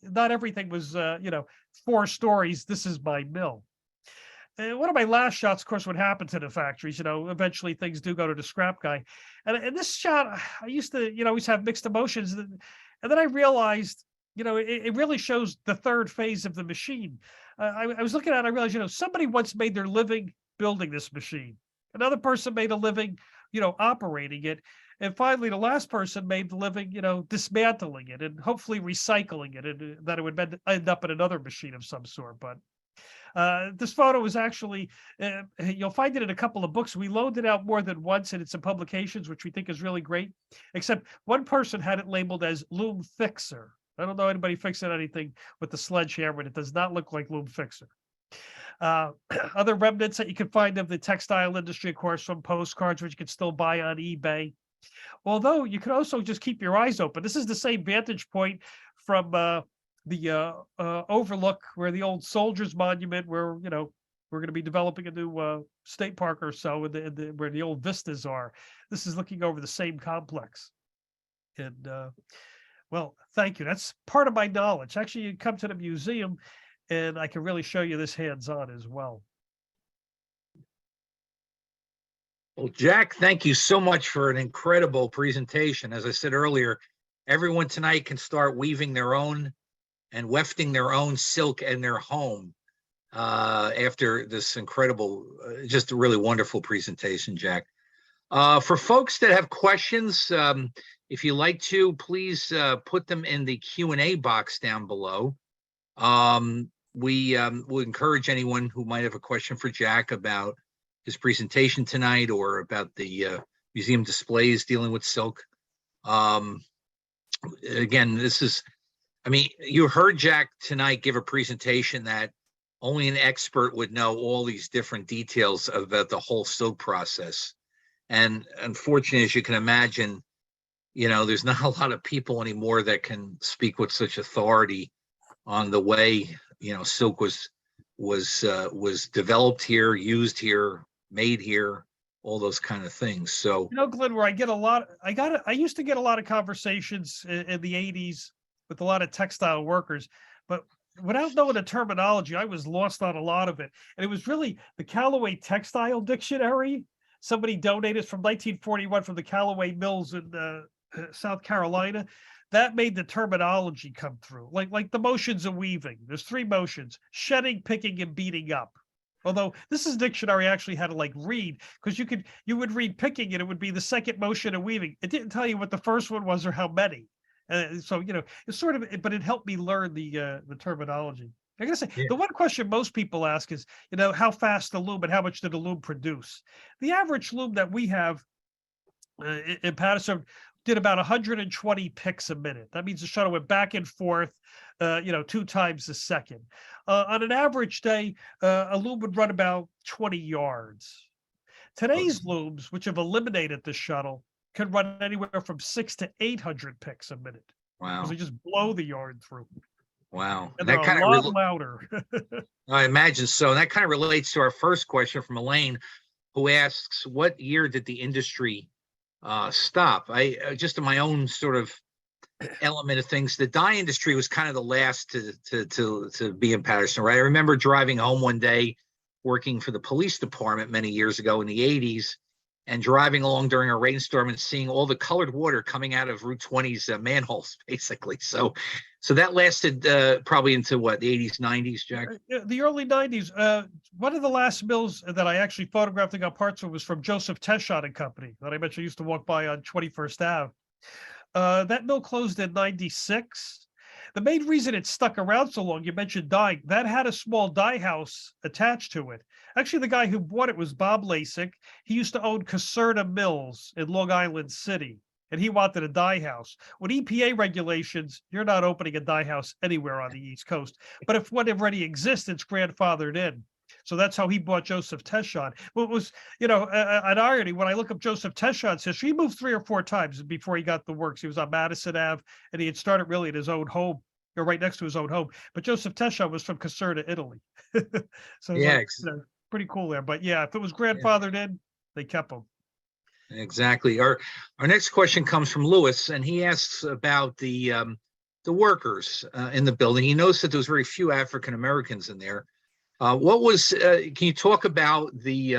not everything was, 4 stories. This is my mill. One of my last shots, of course, what happened to the factories, eventually things do go to the scrap guy. And this shot, I used to, always have mixed emotions. And then I realized, it really shows the third phase of the machine. I was looking at it, I realized, somebody once made their living building this machine. Another person made a living, operating it. And finally, the last person made the living, dismantling it and hopefully recycling it, and that it would end up in another machine of some sort. But this photo is actually, you'll find it in a couple of books. We loaned it out more than once, and it's in publications, which we think is really great. Except one person had it labeled as loom fixer. I don't know anybody fixing anything with the sledgehammer, and it does not look like loom fixer. Other remnants that you can find of the textile industry, of course, from postcards, which you can still buy on eBay. Although you can also just keep your eyes open. This is the same vantage point from the overlook where the old soldiers monument, where we're going to be developing a new state park or so, where the old vistas are. This is looking over the same complex. And well, thank you. That's part of my knowledge. Actually, you come to the museum, and I can really show you this hands-on as well. Well, Jack, thank you so much for an incredible presentation. As I said earlier, everyone tonight can start weaving their own and wefting their own silk in their home after this incredible, just a really wonderful presentation, Jack. For folks that have questions, if you like to, please put them in the Q&A box down below. we will encourage anyone who might have a question for Jack about his presentation tonight or about the museum displays dealing with silk. Again, you heard Jack tonight give a presentation that only an expert would know all these different details about the whole silk process. And unfortunately, as you can imagine, there's not a lot of people anymore that can speak with such authority on the way, silk was developed here, used here, made here, all those kind of things. So, Glenn, where I used to get a lot of conversations in the 80s with a lot of textile workers, but without knowing the terminology, I was lost on a lot of it. And it was really the Callaway Textile Dictionary. Somebody donated from 1941 from the Callaway Mills in South Carolina. That made the terminology come through, like the motions of weaving. There's 3 motions: shedding, picking, and beating up. Although this is dictionary I actually had to read, because you would read picking and it would be the second motion of weaving. It didn't tell you what the first one was or how many. So it's sort of, but it helped me learn the terminology. I gotta say, the one question most people ask is, how fast the loom and how much did the loom produce? The average loom that we have in Paterson did about 120 picks a minute. That means the shuttle went back and forth, 2 times a second. On an average day, a loom would run about 20 yards. Today's looms, which have eliminated the shuttle, can run anywhere from 600 to 800 picks a minute. wow. Because they just blow the yarn through. Wow. And they're a lot louder. I imagine so. And that kind of relates to our first question from Elaine, who asks, what year did the industry stop? I just in my own sort of element of things, the dye industry was kind of the last to be in Paterson, right? I remember driving home one day working for the police department many years ago in the 80s, and driving along during a rainstorm and seeing all the colored water coming out of Route 20's manholes, basically. So that lasted probably into what, the 80s, 90s, Jack? The early 90s. One of the last mills that I actually photographed and got parts of was from Joseph Teschon and Company that I mentioned used to walk by on 21st Ave. That mill closed in 96. The main reason it stuck around so long, you mentioned dye, that had a small dye house attached to it. Actually, the guy who bought it was Bob Lasik. He used to own Caserta Mills in Long Island City, and he wanted a dye house. With EPA regulations, you're not opening a dye house anywhere on the East Coast. But if one already exists, it's grandfathered in. So that's how he bought Joseph Teschon. Well, it was, an irony. When I look up Joseph Teschon's history, he moved 3 or 4 times before he got the works. He was on Madison Ave, and he had started really at his own home, or right next to his own home. But Joseph Teschon was from Caserta, Italy. So yeah, pretty cool there. But yeah, if it was grandfathered in, they kept them. Exactly. Our next question comes from Lewis, and he asks about the workers in the building. He knows that there was very few African Americans in there. Can you talk about the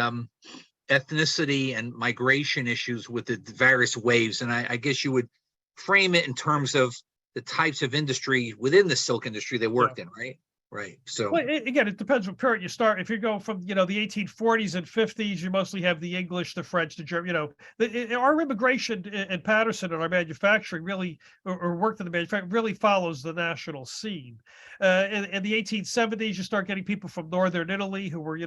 ethnicity and migration issues with the various waves? And I guess you would frame it in terms of the types of industry within the silk industry they worked in, right? Right. So again, it depends what period you start. If you go from the 1840s and 50s, you mostly have the English, the French, the German. Our immigration in Paterson and our manufacturing really, or worked in the manufacturing, really follows the national scene. In the 1870s, you start getting people from northern Italy who were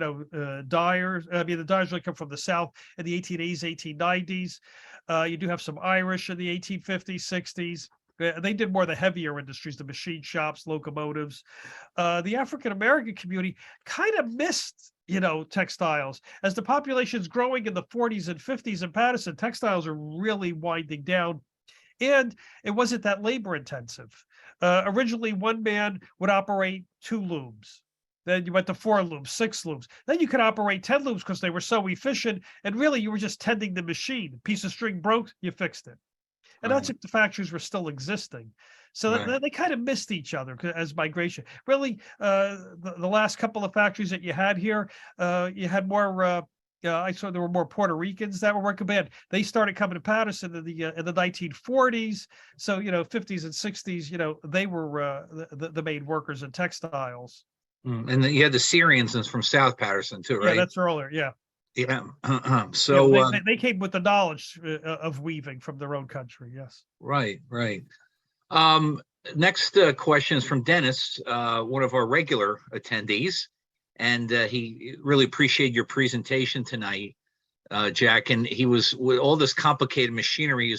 dyers. The dyers really come from the south in the 1880s, 1890s. You do have some Irish in the 1850s, 60s. They did more of the heavier industries, the machine shops, locomotives. The African-American community kind of missed, textiles. As the population's growing in the 40s and 50s in Paterson, textiles are really winding down. And it wasn't that labor intensive. Originally, one man would operate 2 looms. Then you went to 4 looms, 6 looms. Then you could operate 10 looms because they were so efficient. And really, you were just tending the machine. A piece of string broke, you fixed it. And that's if the factories were still existing. So they kind of missed each other as migration. Really, the last couple of factories that you had here, you had more, I saw there were more Puerto Ricans that were working bad. They started coming to Paterson in the 1940s. So, 50s and 60s, they were the main workers in textiles. And then you had the Syrians from South Paterson too, right? Yeah, that's earlier, yeah. Yeah. So they came with the knowledge of weaving from their own country. Yes. Right. next question is from Dennis, one of our regular attendees, and he really appreciated your presentation tonight, Jack. And he was, with all this complicated machinery,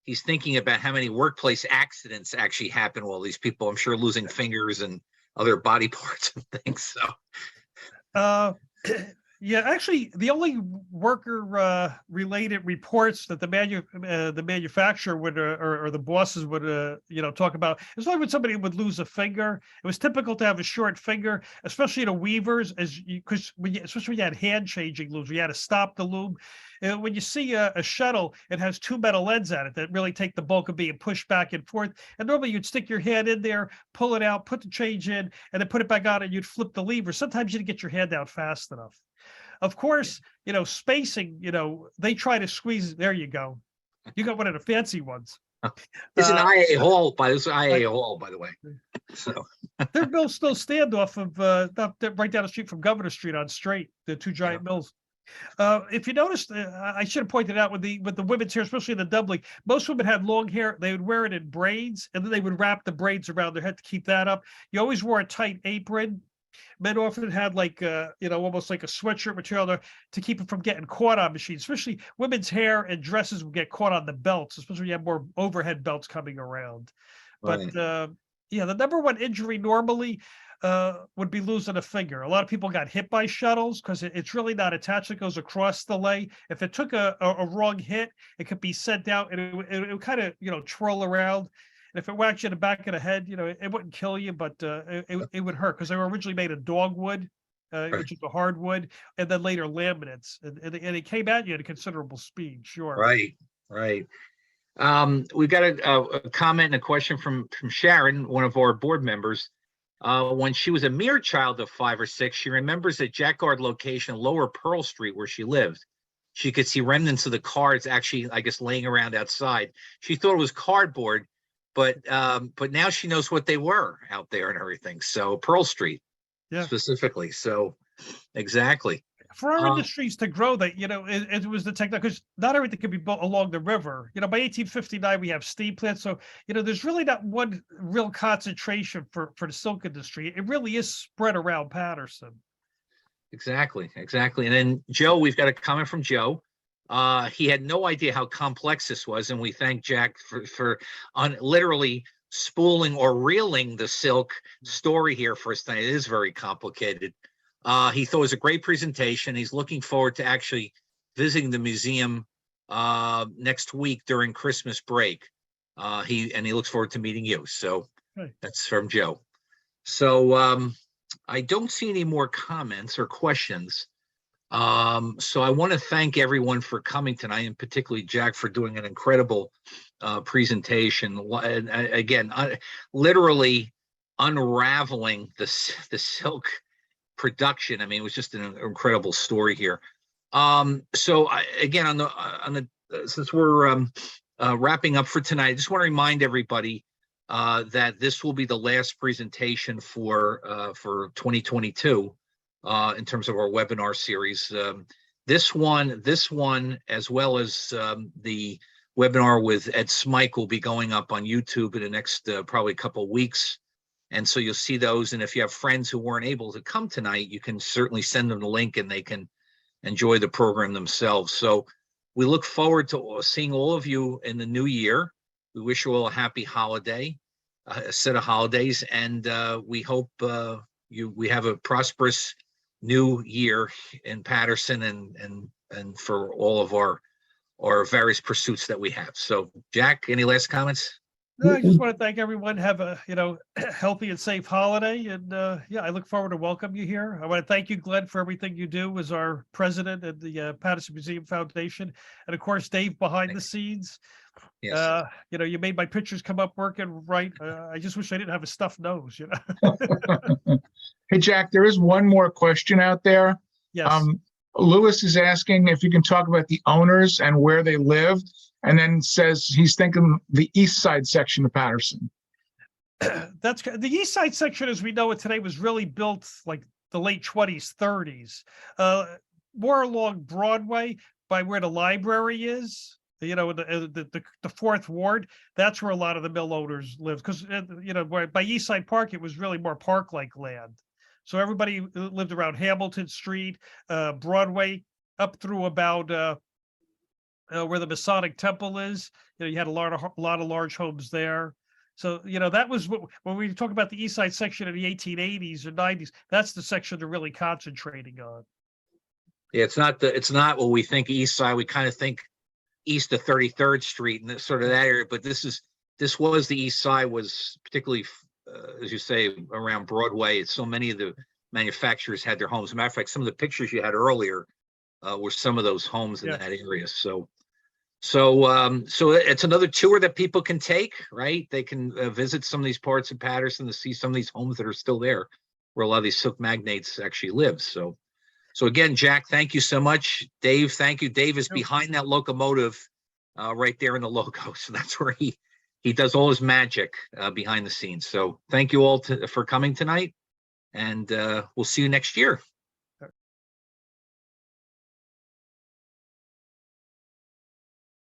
he's thinking about how many workplace accidents actually happen while these people, I'm sure, losing fingers and other body parts and things. So, yeah, actually, the only worker related reports that the manufacturer would or the bosses would talk about is only when somebody would lose a finger. It was typical to have a short finger, especially in a weavers, because especially when you had hand changing looms, you had to stop the loom. When you see a shuttle, it has two metal ends at it that really take the bulk of being pushed back and forth. And normally you'd stick your hand in there, pull it out, put the change in, and then put it back on, and you'd flip the lever. Sometimes you didn't get your hand out fast enough. Of course, spacing, they try to squeeze. There you go. You got one of the fancy ones. It's an IA Hall, by the way. So their mills still stand off of right down the street from Governor Street on Strait, the two giant mills. If you noticed, I should have pointed out with the women's hair, especially in the doubling, most women had long hair. They would wear it in braids, and then they would wrap the braids around their head to keep that up. You always wore a tight apron. Men often had almost like a sweatshirt material to keep it from getting caught on machines. Especially women's hair and dresses would get caught on the belts, especially when you have more overhead belts coming around. Right. But the number one injury normally would be losing a finger. A lot of people got hit by shuttles because it's really not attached. It goes across the lay. If it took a wrong hit, it could be sent out and it would kind of twirl around. And if it whacked you in the back of the head, it wouldn't kill you, but it would hurt because they were originally made of dogwood, which is a hardwood, and then later laminates, and it came at you at a considerable speed. Sure. Right. We've got a comment and a question from Sharon, one of our board members. When she was a mere child of 5 or 6, she remembers a Jacquard location, Lower Pearl Street, where she lived. She could see remnants of the cards actually, I guess, laying around outside. She thought it was cardboard. But now she knows what they were out there and everything. So Pearl Street, specifically. So exactly. For our industries to grow, that it was the technology, because not everything could be built along the river. By 1859 we have steam plants. So there's really not one real concentration for the silk industry. It really is spread around Paterson. Exactly. And then Joe, we've got a comment from Joe. He had no idea how complex this was, and we thank Jack for literally spooling or reeling the silk story here for us tonight. It is very complicated. He thought it was a great presentation. He's looking forward to actually visiting the museum next week during Christmas break. He looks forward to meeting you. So That's from Joe. So I don't see any more comments or questions. So I want to thank everyone for coming tonight, and particularly Jack for doing an incredible presentation. And again, literally unraveling the silk production. I mean, it was just an incredible story here. So again, since we're wrapping up for tonight, I just want to remind everybody that this will be the last presentation for 2022. In terms of our webinar series, this one, as well as the webinar with Ed Smike, will be going up on YouTube in the next probably couple of weeks. And so you'll see those. And if you have friends who weren't able to come tonight, you can certainly send them the link and they can enjoy the program themselves. So we look forward to seeing all of you in the new year. We wish you all a happy holiday, a set of holidays, and we hope we have a prosperous new year in Paterson and for all of our various pursuits that we have. So Jack, any last comments? No, I just want to thank everyone. Have a healthy and safe holiday, and I look forward to welcome you here. I want to thank you, Glenn, for everything you do as our president of the Paterson Museum Foundation, and of course Dave behind the scenes. Yes. You made my pictures come up working right. I just wish I didn't have a stuffed nose. Hey, Jack, there is one more question out there. Yes. Lewis is asking if you can talk about the owners and where they lived, and then says he's thinking the east side section of Paterson. That's the east side section, as we know it today, was really built like the late 20s, 30s, more along Broadway by where the library is. You know, the fourth ward, that's where a lot of the mill owners lived. Because, you know, by East Side Park, it was really more park-like land. So everybody lived around Hamilton Street, Broadway, up through about where the Masonic Temple is. You know, you had a lot of large homes there. So, you know, that was when we talk about the East Side section in the 1880s or 90s, that's the section they're really concentrating on. Yeah, it's not what we think East Side. We kind of think east of 33rd Street and sort of that area, but this was the East Side, was particularly, as you say, around Broadway. So many of the manufacturers had their homes. As a matter of fact, some of the pictures you had earlier were some of those homes in that area. So it's another tour that people can take, right? They can visit some of these parts of Paterson to see some of these homes that are still there, where a lot of these silk magnates actually live. So again, Jack, thank you so much. Dave, thank you. Dave is behind that locomotive right there in the logo. So that's where he does all his magic behind the scenes. So thank you all for coming tonight, and we'll see you next year.